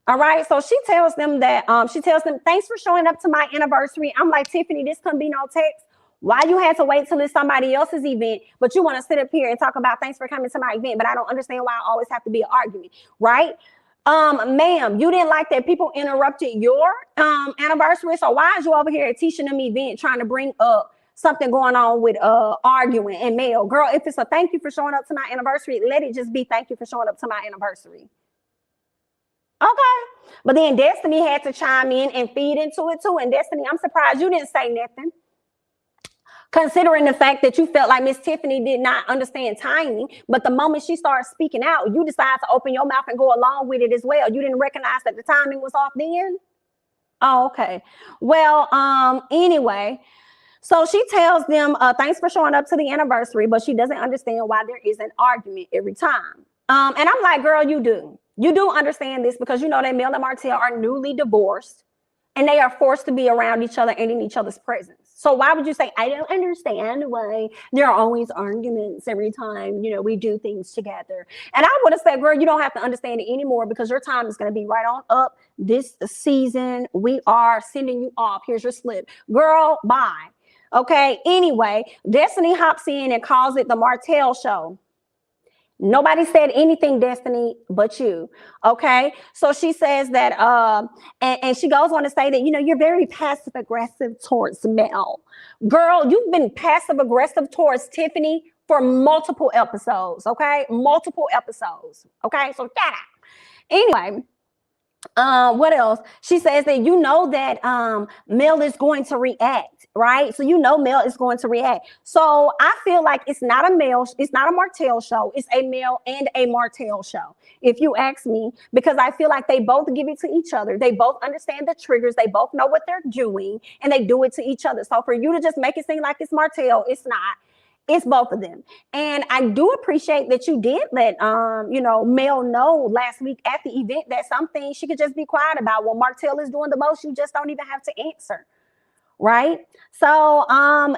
All right, so she tells them that, thanks for showing up to my anniversary. I'm like, Tiffany, this couldn't be no text. Why you had to wait till it's somebody else's event, but you want to sit up here and talk about thanks for coming to my event, but I don't understand why I always have to be an argument, right? Ma'am, you didn't like that people interrupted your anniversary, so why is you over here at teaching them event trying to bring up something going on with arguing and mail? Girl, if it's a thank you for showing up to my anniversary, let it just be thank you for showing up to my anniversary. Okay, but then Destiny had to chime in and feed into it too. And Destiny, I'm surprised you didn't say nothing, considering the fact that you felt like Miss Tiffany did not understand timing. But the moment she started speaking out, you decided to open your mouth and go along with it as well. You didn't recognize that the timing was off then? Oh, okay. Well, anyway, so she tells them, thanks for showing up to the anniversary, but she doesn't understand why there is an argument every time. And I'm like, girl, you do. You do understand this because you know that Mel and Martell are newly divorced and they are forced to be around each other and in each other's presence. So why would you say, I don't understand why there are always arguments every time, you know, we do things together? And I would have said, girl, you don't have to understand it anymore because your time is going to be right on up this season. We are sending you off. Here's your slip. Girl, bye. Okay. Anyway, Destiny hops in and calls it the Martell show. Nobody said anything, Destiny, but you. Okay. So she says that, and she goes on to say that, you know, you're very passive aggressive towards Mel. Girl, you've been passive aggressive towards Tiffany for multiple episodes. Okay. Multiple episodes. Okay. So shut up. Anyway. What else? She says that you know that Mel is going to react, right? So you know Mel is going to react. So I feel like it's not a Martell show. It's a Mel and a Martell show, if you ask me, because I feel like they both give it to each other. They both understand the triggers. They both know what they're doing, and they do it to each other. So for you to just make it seem like it's Martell, it's not. It's both of them. And I do appreciate that you did let, you know, Mel know last week at the event that some things she could just be quiet about. When Martell is doing the most, you just don't even have to answer. Right? So,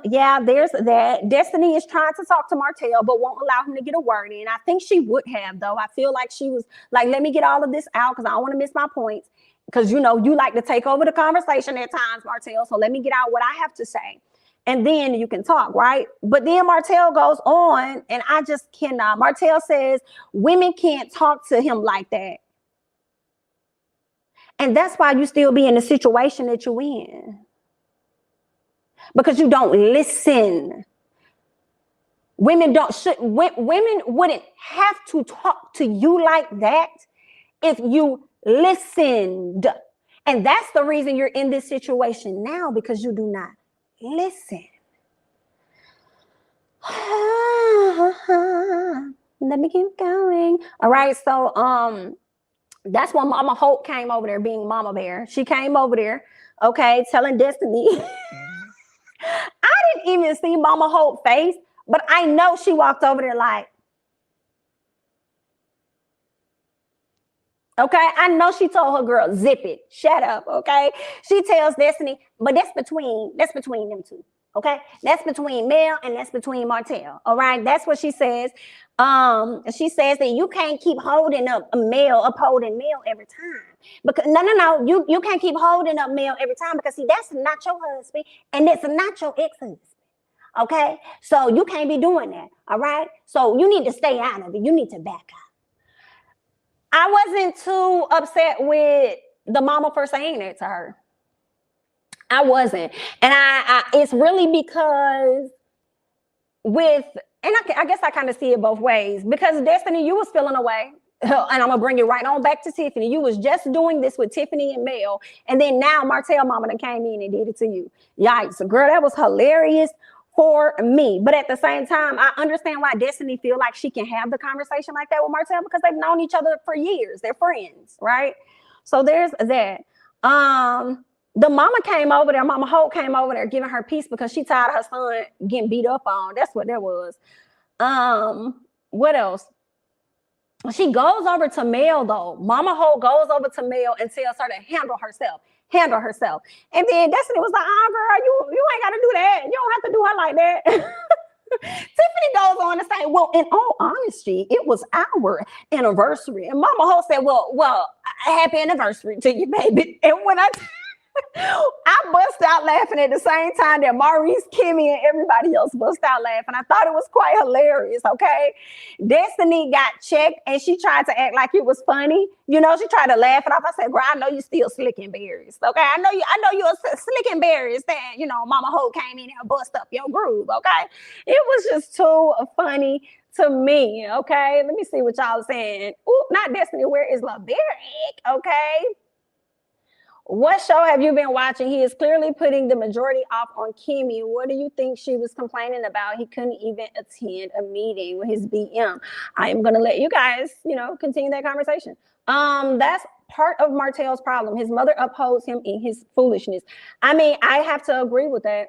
yeah, there's that. Destiny is trying to talk to Martell, but won't allow him to get a word in. I think she would have, though. I feel like she was like, let me get all of this out because I don't want to miss my points. Because, you know, you like to take over the conversation at times, Martell. So let me get out what I have to say. And then you can talk, right? But then Martell goes on, and I just cannot. Martell says women can't talk to him like that. And that's why you still be in the situation that you're in. Because you don't listen. Women wouldn't have to talk to you like that if you listened. And that's the reason you're in this situation now, because you do not listen. Let me keep going. All right, so that's when Mama Hope came over there, being Mama Bear. She came over there, okay, telling Destiny. I didn't even see Mama Hope's face, but I know she walked over there like, okay, I know she told her girl, zip it, shut up, okay? She tells Destiny, but that's between them two, Okay, that's between Mel and that's between Martell. All right, that's what she says. She says that you can't keep holding up upholding Mel every time. Because no, you can't keep holding up Mel every time because see, that's not your husband and it's not your ex-husband. Okay, so you can't be doing that. All right, so you need to stay out of it. You need to back up. I wasn't too upset with the mama for saying that to her. I wasn't, and I it's really because I guess I kind of see it both ways because Destiny, you was feeling away, and I'm gonna bring it right on back to Tiffany. You was just doing this with Tiffany and Mel, and then now Martell mama done came in and did it to you. Yikes, girl, that was hilarious for me. But at the same time, I understand why Destiny feel like she can have the conversation like that with Martell because they've known each other for years. They're friends, right? So there's that. The mama came over there, Mama Hope came over there giving her peace because she tired of her son getting beat up on. That's what that was. What else? She goes over to Mel though. Mama Hope goes over to Mel and tells her to handle herself. And then Destiny was like, oh girl, you ain't gotta do that. You don't have to do her like that. Tiffany goes on to say, well, in all honesty, it was our anniversary. And Mama Hope said, well, happy anniversary to you, baby. And when I bust out laughing at the same time that Maurice, Kimmy, and everybody else bust out laughing. I thought it was quite hilarious, okay? Destiny got checked and she tried to act like it was funny. You know, she tried to laugh it off. I said, girl, I know you still slicking berries, okay? I know you're slicking berries that, you know, Mama Hope came in and bust up your groove, okay? It was just too funny to me, okay? Let me see what y'all saying. Ooh, not Destiny, where is LaBeric, okay? What show have you been watching? He is clearly putting the majority off on Kimmy. What do you think she was complaining about? He couldn't even attend a meeting with his BM. I am going to let you guys, continue that conversation. That's part of Martell's problem. His mother upholds him in his foolishness. I mean, I have to agree with that.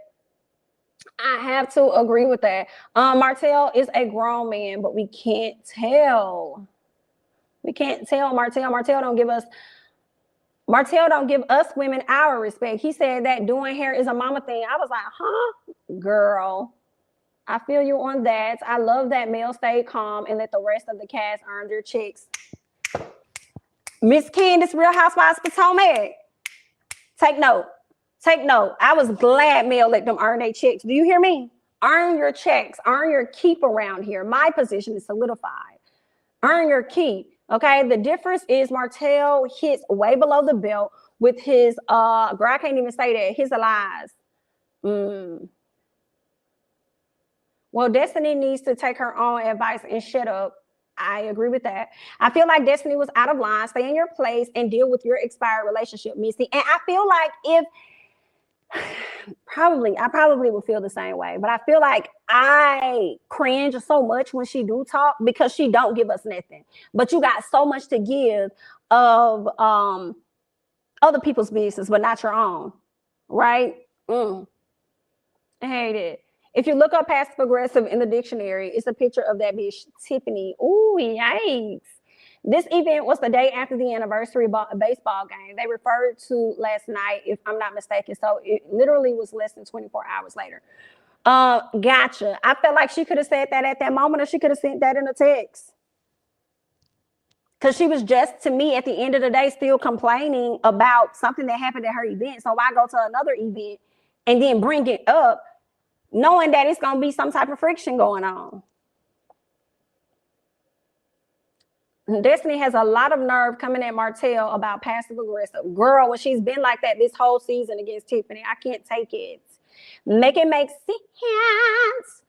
Martell is a grown man, but we can't tell. Martell don't give us women our respect. He said that doing hair is a mama thing. I was like, huh? Girl, I feel you on that. I love that Mel stayed calm and let the rest of the cast earn their checks. Miss Candace, Real Housewives Potomac. Take note. I was glad Mel let them earn their checks. Do you hear me? Earn your checks. Earn your keep around here. My position is solidified. Earn your keep. Okay, the difference is Martell hits way below the belt with his girl, I can't even say that, his lies. Well, Destiny needs to take her own advice and shut up. I agree with that. I feel like Destiny was out of line. Stay in your place and deal with your expired relationship, Missy. And I feel like I probably would feel the same way, but I feel like I cringe so much when she do talk because she don't give us nothing. But you got so much to give of other people's business, but not your own, right? I hate it. If you look up passive aggressive in the dictionary, it's a picture of that bitch Tiffany. Ooh, yikes. This event was the day after the anniversary baseball game. They referred to last night, if I'm not mistaken. So it literally was less than 24 hours later. Gotcha. I felt like she could have said that at that moment, or she could have sent that in a text. Because she was just, to me, at the end of the day, still complaining about something that happened at her event. So why go to another event and then bring it up, knowing that it's going to be some type of friction going on? Destiny has a lot of nerve coming at Martell about passive aggressive. Girl, when she's been like that this whole season against Tiffany, I can't take it. Make it make sense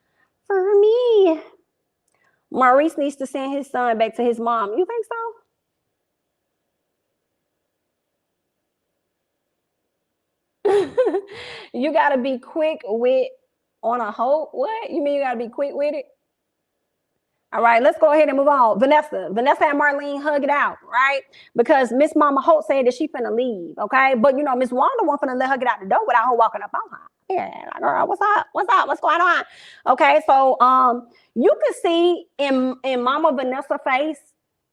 for me. Maurice needs to send his son back to his mom. You think so? You got to be quick with on a hoe. What? You mean you got to be quick with it? All right, let's go ahead and move on. Vanessa and Marlene hug it out, right? Because Miss Mama Hope said that she finna leave, okay? But, Miss Wanda wasn't finna let her get out the door without her walking up on her. Yeah, like, girl, what's up? What's going on? Okay, so you can see in Mama Vanessa's face,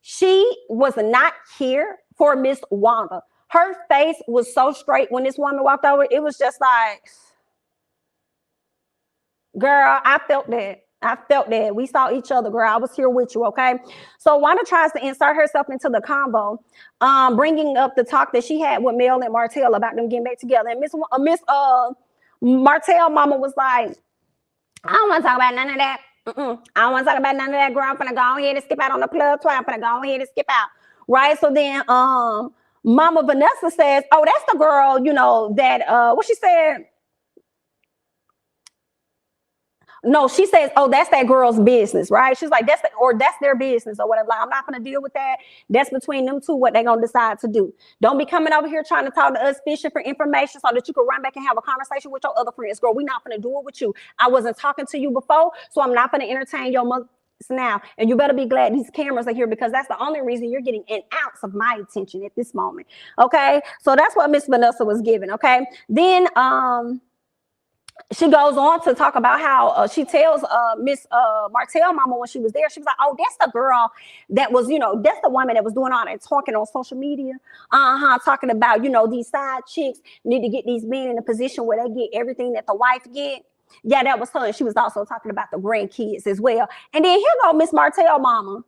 she was not here for Miss Wanda. Her face was so straight when this woman walked over. It was just like, Girl, I felt that. I felt that. We saw each other, girl. I was here with you, okay? So Wanda tries to insert herself into the convo, bringing up the talk that she had with Mel and Martell about them getting back together. And Miss Martell mama was like, I don't want to talk about none of that. I don't want to talk about none of that, girl. I'm finna go ahead and skip out on the plug 12. I'm finna go ahead and skip out. Right? So then Mama Vanessa says, oh, that's the girl, you know, that what she said. No, she says, oh, that's that girl's business, right? She's like, that's their business or whatever. Like, I'm not going to deal with that. That's between them two, what they're going to decide to do. Don't be coming over here trying to talk to us, fishing for information so that you can run back and have a conversation with your other friends. Girl, we're not going to do it with you. I wasn't talking to you before, so I'm not going to entertain your mother now. And you better be glad these cameras are here because that's the only reason you're getting an ounce of my attention at this moment. Okay? So that's what Miss Vanessa was giving, okay? Then, she goes on to talk about how she tells Miss Martell mama when she was there, she was like, oh, that's the girl that was, you know, that's the woman that was doing all that talking on social media. Talking about, you know, these side chicks need to get these men in a position where they get everything that the wife get. Yeah, that was her. And she was also talking about the grandkids as well. And then here go Miss Martell mama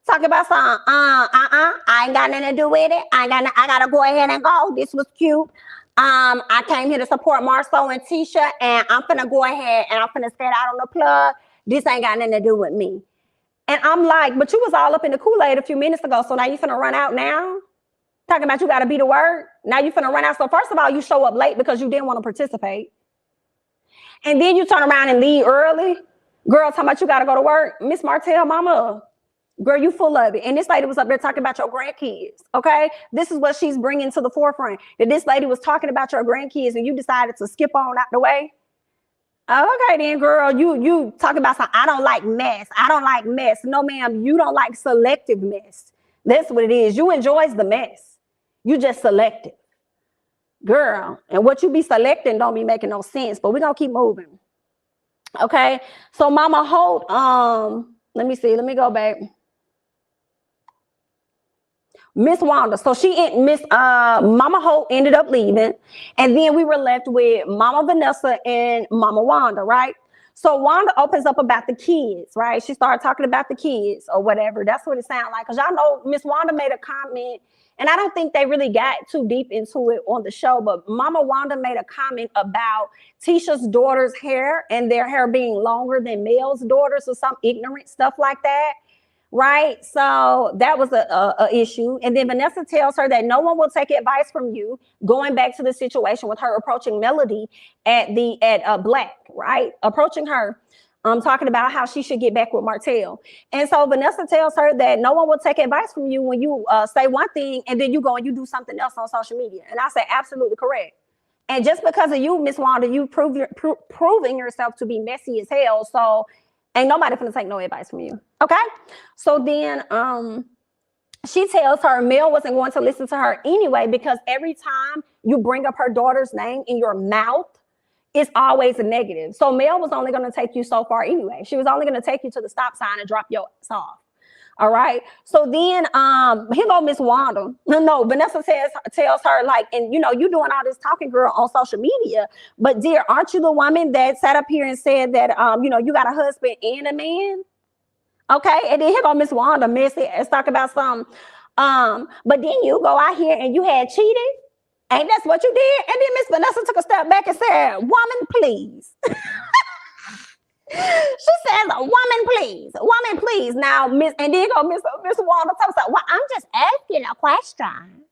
talking about something. I ain't got nothing to do with it. I gotta go ahead and go. This was cute. I came here to support Marlo and Tisha, and I'm finna go ahead and I'm finna stand out on the plug. This ain't got nothing to do with me. And I'm like, but you was all up in the Kool-Aid a few minutes ago, so now you finna run out now? Talking about you gotta be the word. Now you finna run out. So first of all, you show up late because you didn't want to participate. And then you turn around and leave early. Girl, talking about you gotta go to work. Miss Martell mama, girl, you full of it. And this lady was up there talking about your grandkids, okay? This is what she's bringing to the forefront. That this lady was talking about your grandkids and you decided to skip on out the way. Okay, then, girl, you talking about something. I don't like mess. I don't like mess. No, ma'am, you don't like selective mess. That's what it is. You enjoys the mess. You just selective. Girl, and what you be selecting don't be making no sense, but we're going to keep moving. Okay, so Mama Holt, let me see. Let me go back. Miss Wanda. So Miss Mama Holt ended up leaving. And then we were left with Mama Vanessa and Mama Wanda, right? So Wanda opens up about the kids, right? She started talking about the kids or whatever. That's what it sounded like. Because y'all know Miss Wanda made a comment, and I don't think they really got too deep into it on the show, but Mama Wanda made a comment about Tisha's daughter's hair and their hair being longer than Mel's daughters or some ignorant stuff like that. Right, so that was a issue. And then Vanessa tells her that no one will take advice from you, going back to the situation with her approaching Melody at Black, right? Approaching her, talking about how she should get back with Martell. And so Vanessa tells her that no one will take advice from you when you say one thing and then you go and you do something else on social media. And I say absolutely correct. And just because of you, Miss Wanda, you proving yourself to be messy as hell. So ain't nobody finna take no advice from you. Okay? So then she tells her Mel wasn't going to listen to her anyway because every time you bring up her daughter's name in your mouth, it's always a negative. So Mel was only going to take you so far anyway. She was only going to take you to the stop sign and drop your ass off. All right. So then here go Miss Wanda. No, Vanessa tells her, like, and you know, you doing all this talking, girl, on social media. But dear, aren't you the woman that sat up here and said that you know, you got a husband and a man? Okay, and then here go Miss Wanda, messy, let's talk about something. But then you go out here and you had cheated. Ain't that's what you did? And then Miss Vanessa took a step back and said, woman, please. She says, woman, please. Now, and then go Miss Wanda talks about, well, I'm just asking a question.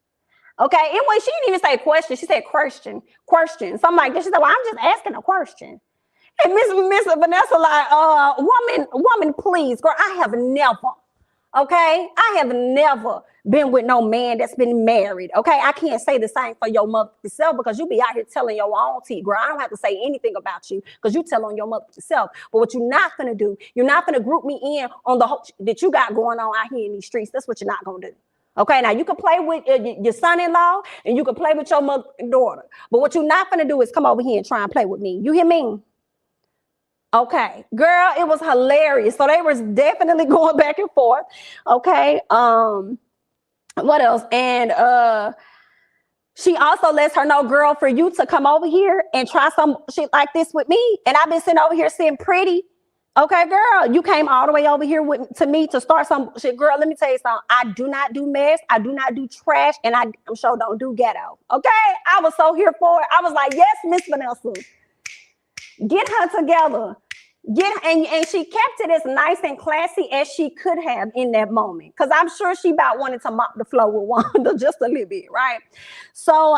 Okay, anyway, she didn't even say question. She said question, something like this. She said, well, I'm just asking a question. And Miss Vanessa like, woman, please, girl, I have never been with no man that's been married. Okay, I can't say the same for your mother yourself because you be out here telling your own tea, girl. I don't have to say anything about you because you tell on your mother yourself. But what you're not gonna do, you're not gonna group me in on the whole that you got going on out here in these streets. That's what you're not gonna do. Okay, now you can play with your son-in-law and you can play with your mother and daughter. But what you're not gonna do is come over here and try and play with me. You hear me? Okay, girl, it was hilarious. So they was definitely going back and forth. Okay, what else? And She also lets her know, girl, for you to come over here and try some shit like this with me, and I've been sitting over here sitting pretty. Okay, girl, you came all the way over here to me to start some shit. Girl, let me tell you something. I do not do mess. I do not do trash, and I'm sure don't do ghetto. Okay, I was so here for it. I was like, yes, Miss Vanessa, get her together. And she kept it as nice and classy as she could have in that moment, because I'm sure she about wanted to mop the floor with Wanda just a little bit, right? So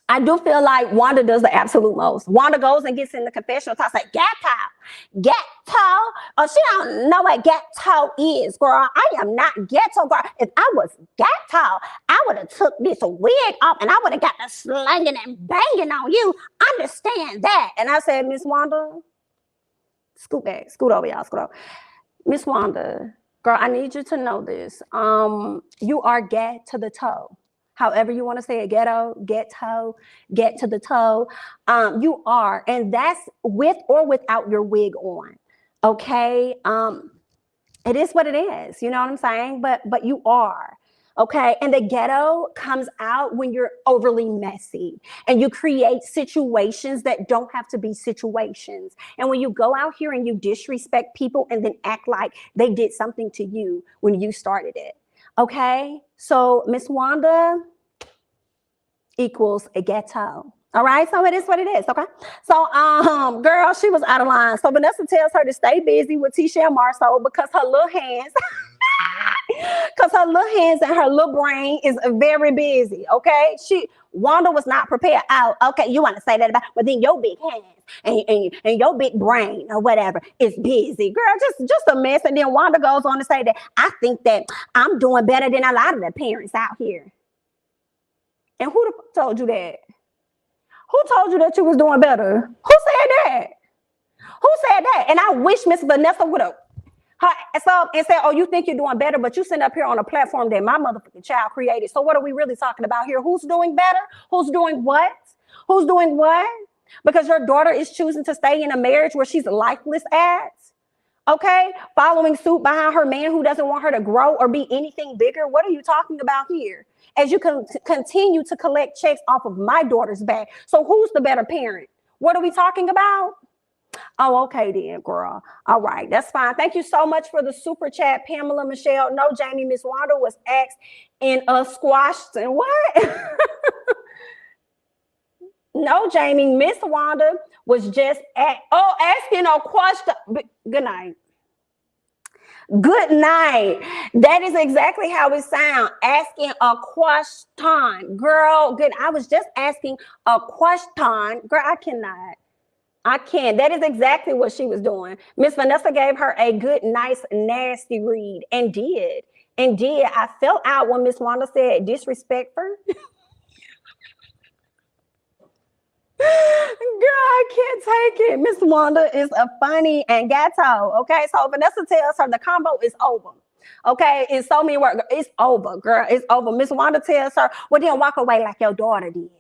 I do feel like Wanda does the absolute most. Wanda goes and gets in the confessional, talks like ghetto. Oh, she don't know what ghetto is, girl. I am not ghetto, girl. If I was ghetto, I would have took this wig off and I would have got the slanging and banging on you. Understand that? And I said, Miss Wanda, scoot back, scoot over, y'all, scoot over. Miss Wanda, girl, I need you to know this. You are get to the toe. However you want to say it, ghetto, get to the toe. You are, and that's with or without your wig on. Okay. It is what it is. You know what I'm saying? But you are. Okay. And the ghetto comes out when you're overly messy and you create situations that don't have to be situations. And when you go out here and you disrespect people and then act like they did something to you when you started it. Okay. So Miss Wanda equals a ghetto. All right. So it is what it is. Okay. So, girl, she was out of line. So Vanessa tells her to stay busy with Tisha and Marlo because her little hands, and her little brain is very busy. Okay. Wanda was not prepared. Oh, okay. You want to say that about, but then your big hands and your big brain or whatever is busy. Girl, just a mess. And then Wanda goes on to say that I think that I'm doing better than a lot of the parents out here. And who told you that? Who told you that you was doing better? Who said that? Who said that? And I wish Miss Vanessa would have and said, oh, you think you're doing better, but you sit up here on a platform that my motherfucking child created. So what are we really talking about here? Who's doing better? Who's doing what? Who's doing what? Because your daughter is choosing to stay in a marriage where she's lifeless at. Okay? Following suit behind her man who doesn't want her to grow or be anything bigger. What are you talking about here? As you can continue to collect checks off of my daughter's back. So who's the better parent? What are we talking about? Oh, okay then, girl. All right, that's fine. Thank you so much for the super chat, Pamela Michelle. No, Jamie, Miss Wanda was asked in a squashed and what? No, Jamie, Miss Wanda was just asking a question. Good night. Good night. That is exactly how it sounds. Asking a question. Girl, good. I was just asking a question. Girl, I can't. That is exactly what she was doing. Miss Vanessa gave her a good, nice, nasty read and did. I fell out when Miss Wanda said disrespect her. Girl, I can't take it. Miss Wanda is a funny and ghetto. Okay, so Vanessa tells her the combo is over. Okay, in so many words, it's over, girl. It's over. Miss Wanda tells her, well, then walk away like your daughter did.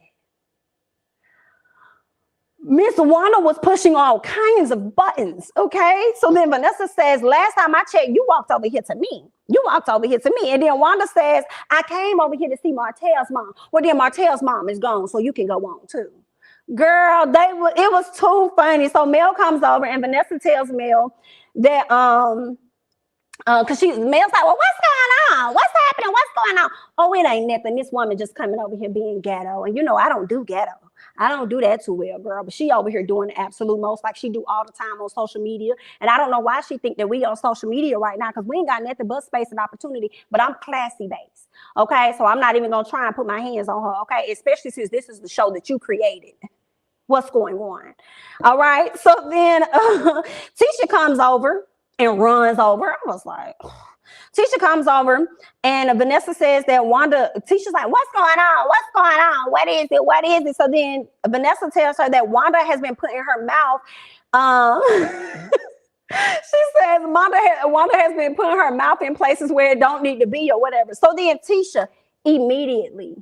Miss Wanda was pushing all kinds of buttons. Okay, so then Vanessa says, last time I checked, you walked over here to me. And then Wanda says, I came over here to see Martell's mom. Well, then Martell's mom is gone, so you can go on too. Girl, it was too funny. So Mel comes over and Vanessa tells Mel that Mel's like, well, what's going on? What's happening? What's going on? Oh, it ain't nothing. This woman just coming over here being ghetto. And you know, I don't do ghetto. I don't do that too well, girl. But she over here doing the absolute most like she do all the time on social media. And I don't know why she think that we on social media right now, because we ain't got nothing but space and opportunity. But I'm classy based. Okay, so I'm not even gonna try and put my hands on her. Okay, especially since this is the show that you created. What's going on? All right. So then Tisha comes over and runs over. I was like, Tisha comes over and Vanessa says that Tisha's like, what's going on? What's going on? What is it? What is it? So then Vanessa tells her that Wanda has been put in her mouth. She says Wanda has been putting her mouth in places where it don't need to be or whatever. So then Tisha immediately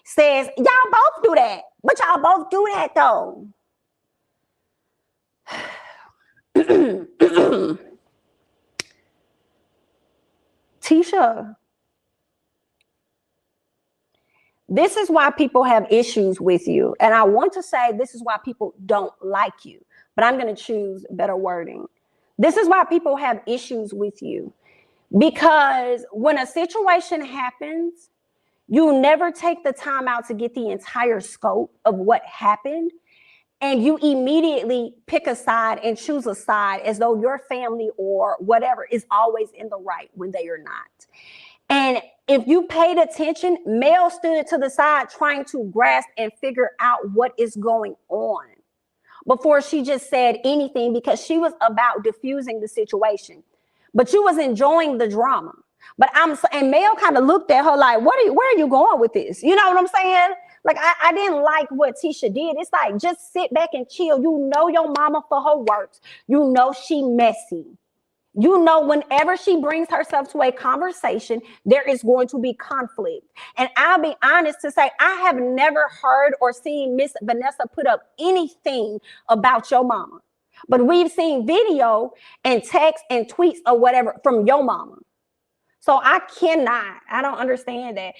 says, y'all both do that. But y'all both do that though. Tisha, This is why people have issues with you. And I want to say this is why people don't like you, but I'm going to choose better wording. This is why people have issues with you, because when a situation happens, you never take the time out to get the entire scope of what happened. And you immediately pick a side and choose a side as though your family or whatever is always in the right when they are not. And if you paid attention, Mel stood to the side trying to grasp and figure out what is going on before she just said anything, because she was about diffusing the situation. But you was enjoying the drama. And Mel kind of looked at her like, where are you going with this? You know what I'm saying? Like, I didn't like what Tisha did. It's like, just sit back and chill. You know your mama for her works. You know she messy. You know, whenever she brings herself to a conversation, there is going to be conflict. And I'll be honest to say, I have never heard or seen Miss Vanessa put up anything about your mama. But we've seen video and text and tweets or whatever from your mama. So I don't understand that.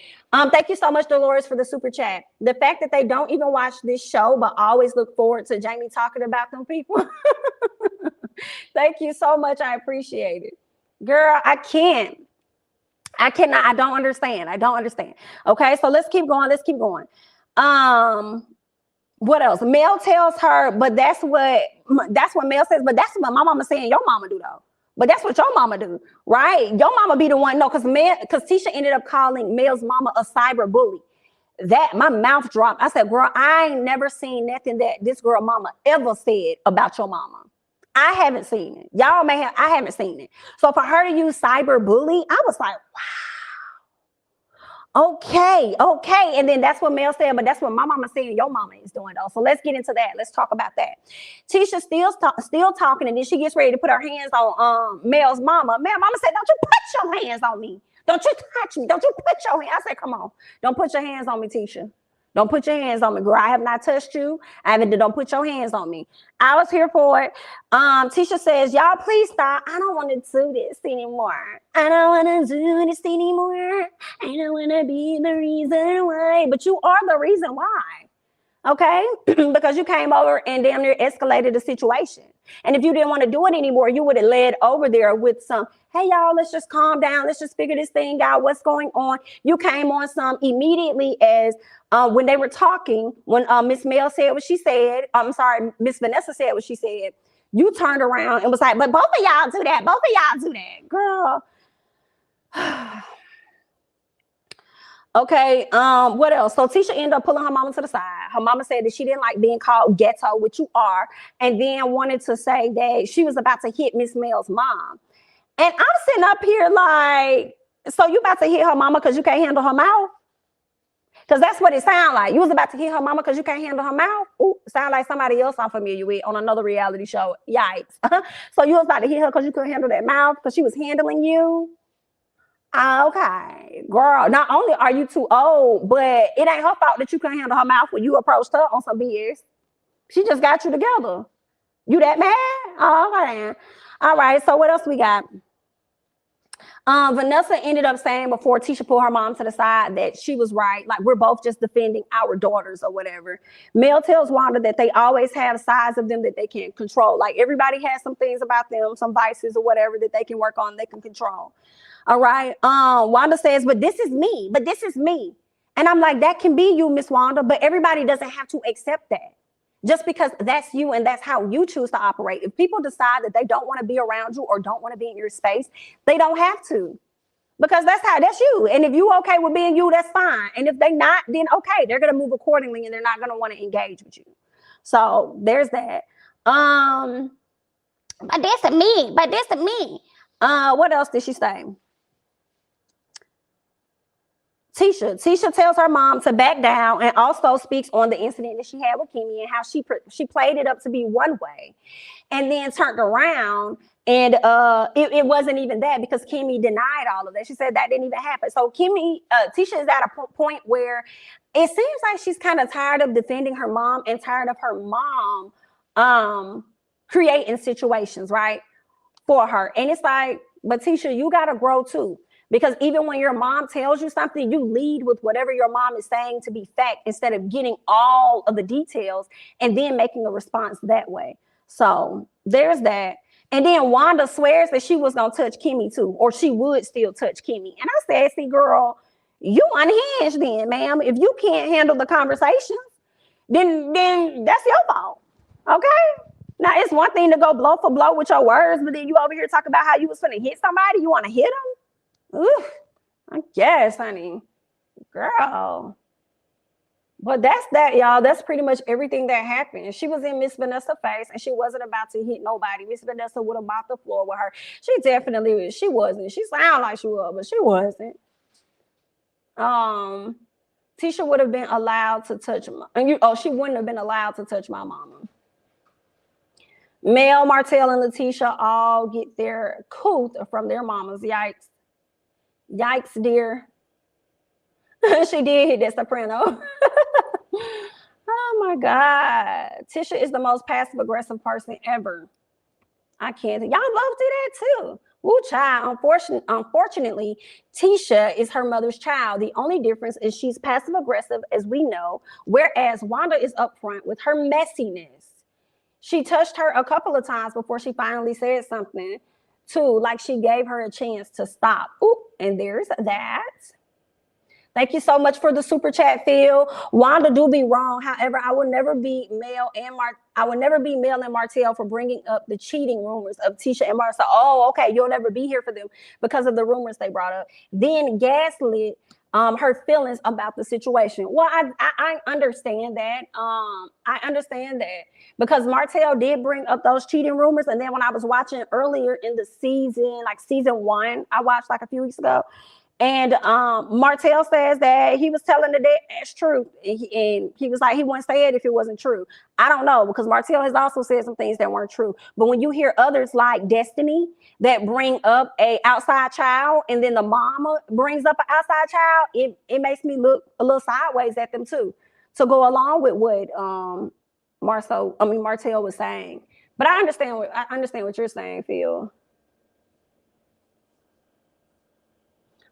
Thank you so much, Dolores, for the super chat. The fact that they don't even watch this show, but always look forward to Jamie talking about them people. Thank you so much. I appreciate it. Girl, I cannot. I don't understand. Okay, so let's keep going. What else? Mel tells her, but that's what Mel says, but that's what my mama saying your mama do though. But that's what your mama do, right? Your mama be the one, no, because Tisha ended up calling Mel's mama a cyber bully. That, my mouth dropped. I said, girl, I ain't never seen nothing that this girl mama ever said about your mama. I haven't seen it. Y'all may have, I haven't seen it. So for her to use cyber bully, I was like, wow. Okay. And then that's what Mel said, but that's what my mama saying your mama is doing though. So let's get into that. Let's talk about that. Tisha still talking, and then she gets ready to put her hands on Mel's mama. Mama said, don't you put your hands on me. Don't you touch me. Don't you put your hands. I said, come on. Don't put your hands on me, Tisha. Don't put your hands on me, girl. I have not touched you. Don't put your hands on me. I was here for it. Tisha says, y'all please stop. I don't want to do this anymore. I don't want to do this anymore. I don't want to be the reason why. But you are the reason why. Okay? Because you came over and damn near escalated the situation. And if you didn't want to do it anymore, you would have led over there with some, hey, y'all, let's just calm down. Let's just figure this thing out. What's going on? You came on some immediately as when they were talking, when Miss Mel said what she said, Miss Vanessa said what she said, you turned around and was like, but both of y'all do that. Both of y'all do that. Girl. Okay, what else? So Tisha ended up pulling her mama to the side. Her mama said that she didn't like being called ghetto, which you are, and then wanted to say that she was about to hit Miss Mel's mom. And I'm sitting up here like, so you about to hit her mama because you can't handle her mouth? Because that's what it sounded like. You was about to hit her mama because you can't handle her mouth? Ooh, sound like somebody else I'm familiar with on another reality show. Yikes. So you was about to hit her because you couldn't handle that mouth because she was handling you? Okay, girl, not only are you too old, but it ain't her fault that you couldn't handle her mouth when you approached her on some BS. She just got you together. You that mad? Oh, okay. All right, so what else we got? Vanessa ended up saying before Tisha pulled her mom to the side that she was right. Like, we're both just defending our daughters or whatever. Mel tells Wanda that they always have sides of them that they can't control. Like, everybody has some things about them, some vices or whatever that they can work on, they can control. All right. Wanda says, but this is me. And I'm like, that can be you, Miss Wanda, but everybody doesn't have to accept that. Just because that's you and that's how you choose to operate. If people decide that they don't want to be around you or don't want to be in your space, they don't have to. Because that's you. And if you okay with being you, that's fine. And if they not, then okay, they're going to move accordingly and they're not going to want to engage with you. So there's that. But this is me. What else did she say? Tisha tells her mom to back down and also speaks on the incident that she had with Kimmy and how she played it up to be one way and then turned around and it wasn't even that because Kimmy denied all of that. She said that didn't even happen. So Tisha is at a point where it seems like she's kind of tired of defending her mom and tired of her mom creating situations, right, for her. And it's like, but Tisha, you got to grow too. Because even when your mom tells you something, you lead with whatever your mom is saying to be fact instead of getting all of the details and then making a response that way. So there's that. And then Wanda swears that she was going to touch Kimmy too, or she would still touch Kimmy. And I said, see, girl, you unhinged then, ma'am. If you can't handle the conversation, then that's your fault. Okay? Now, it's one thing to go blow for blow with your words, but then you over here talking about how you was finna hit somebody. You want to hit them? Ooh, I guess, honey. Girl. But that's that, y'all. That's pretty much everything that happened. She was in Miss Vanessa's face, and she wasn't about to hit nobody. Miss Vanessa would have mopped the floor with her. She definitely was. She wasn't. She sounded like she was, but she wasn't. Tisha would have been allowed to touch she wouldn't have been allowed to touch my mama. Mel, Martell, and Letitia all get their coot from their mamas. Yikes. Yikes, dear. She did hit that soprano. Oh my God. Tisha is the most passive-aggressive person ever. I can't. Y'all both do that too. Woo, child. Unfortunately, Tisha is her mother's child. The only difference is she's passive-aggressive, as we know, whereas Wanda is upfront with her messiness. She touched her a couple of times before she finally said something, too, like she gave her a chance to stop. Ooh, and there's that. Thank you so much for the super chat, Phil. Wanda do be wrong. However, I will never be Mel and Martell for bringing up the cheating rumors of Tisha and Martha. Oh, okay. You'll never be here for them because of the rumors they brought up. Then gaslit her feelings about the situation. Well, I understand that. I understand that because Martell did bring up those cheating rumors. And then when I was watching earlier in the season, like season 1, I watched like a few weeks ago. And Martell says that he was telling the dad's truth. And he was like, he wouldn't say it if it wasn't true. I don't know, because Martell has also said some things that weren't true. But when you hear others like Destiny that bring up a outside child, and then the mama brings up an outside child, it makes me look a little sideways at them too, to go along with what Martell was saying. But I understand what you're saying, Phil.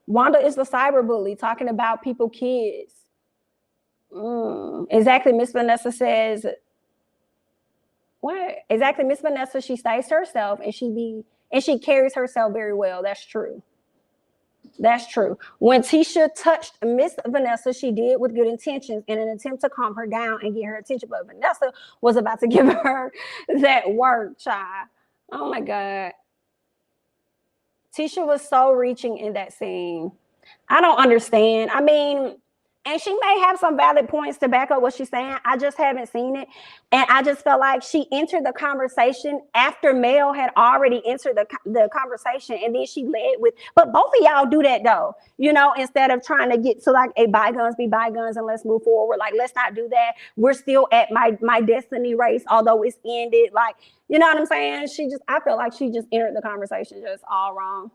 Wanda is the cyber bully talking about people, kids. Exactly. Miss Vanessa says, what? Exactly. Miss Vanessa, she stays herself and she carries herself very well. That's true. That's true. When Tisha touched Miss Vanessa, she did with good intentions in an attempt to calm her down and get her attention. But Vanessa was about to give her that work, child. Oh my God. Tisha was so reaching in that scene. I don't understand. I mean, and she may have some valid points to back up what she's saying. I just haven't seen it. And I just felt like she entered the conversation after Mel had already entered the conversation. And then she led with, but both of y'all do that though, you know, instead of trying to get to like a bygones be bygones and let's move forward. Like, let's not do that. We're still at my destiny race, although it's ended. Like, you know what I'm saying? I feel like she just entered the conversation just all wrong.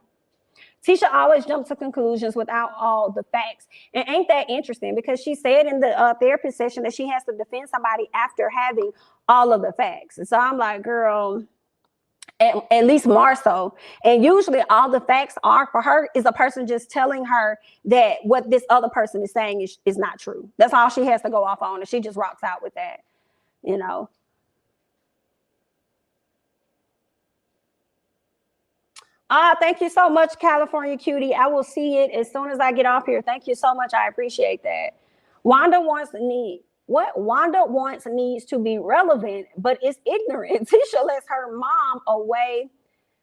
Tisha always jumps to conclusions without all the facts. And ain't that interesting? Because she said in the therapy session that she has to defend somebody after having all of the facts. And so I'm like, girl, at least more so. And usually all the facts are for her is a person just telling her that what this other person is saying is not true. That's all she has to go off on. And she just rocks out with that, you know. Thank you so much, California Cutie. I will see it as soon as I get off here. Thank you so much. I appreciate that. Wanda wants needs to be relevant, but it's ignorant. Tisha lets her mom away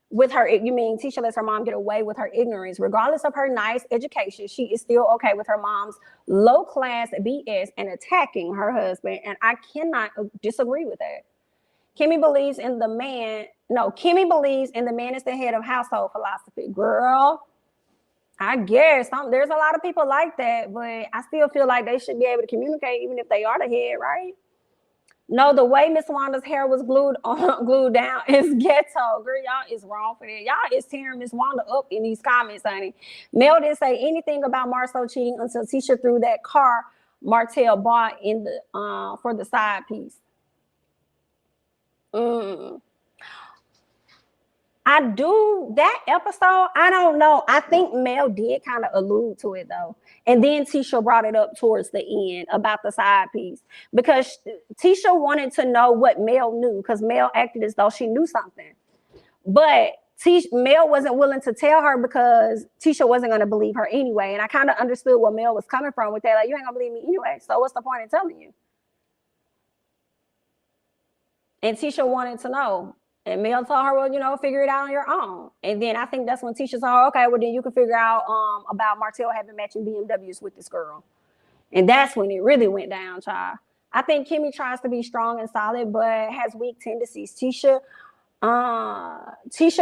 with her. You mean Tisha lets her mom get away with her ignorance, regardless of her nice education? She is still okay with her mom's low class BS and attacking her husband, and I cannot disagree with that. Kimmy believes in the man. No, Kimmy believes in the man is the head of household philosophy. Girl, I guess there's a lot of people like that, but I still feel like they should be able to communicate even if they are the head, right? No, the way Miss Wanda's hair was glued down is ghetto. Girl, y'all is wrong for that. Y'all is tearing Miss Wanda up in these comments, honey. Mel didn't say anything about Marlo cheating until Tisha threw that car Martell bought in the for the side piece. I do that episode. I don't know. I think Mel did kind of allude to it though. And then Tisha brought it up towards the end about the side piece because Tisha wanted to know what Mel knew because Mel acted as though she knew something. But Mel wasn't willing to tell her because Tisha wasn't going to believe her anyway. And I kind of understood where Mel was coming from with that. Like, you ain't going to believe me anyway. So what's the point in telling you? And Tisha wanted to know. And Mel told her, well, you know, figure it out on your own. And then I think that's when Tisha told her, okay, well, then you can figure out about Martell having matching BMWs with this girl. And that's when it really went down, child. I think Kimmy tries to be strong and solid, but has weak tendencies. Tisha,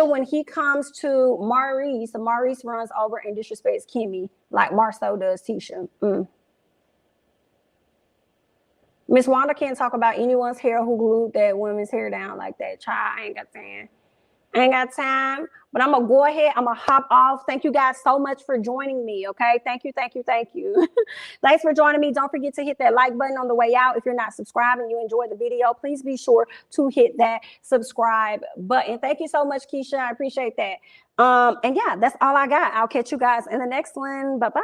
when he comes to Maurice runs over and disrespects Kimmy like Marceau does Tisha. Miss Wanda can't talk about anyone's hair who glued that woman's hair down like that. Child, I ain't got time. But I'm going to go ahead. I'm going to hop off. Thank you guys so much for joining me, okay? Thank you. Thanks for joining me. Don't forget to hit that like button on the way out. If you're not subscribed and you enjoyed the video, please be sure to hit that subscribe button. Thank you so much, Keisha. I appreciate that. And yeah, that's all I got. I'll catch you guys in the next one. Bye-bye.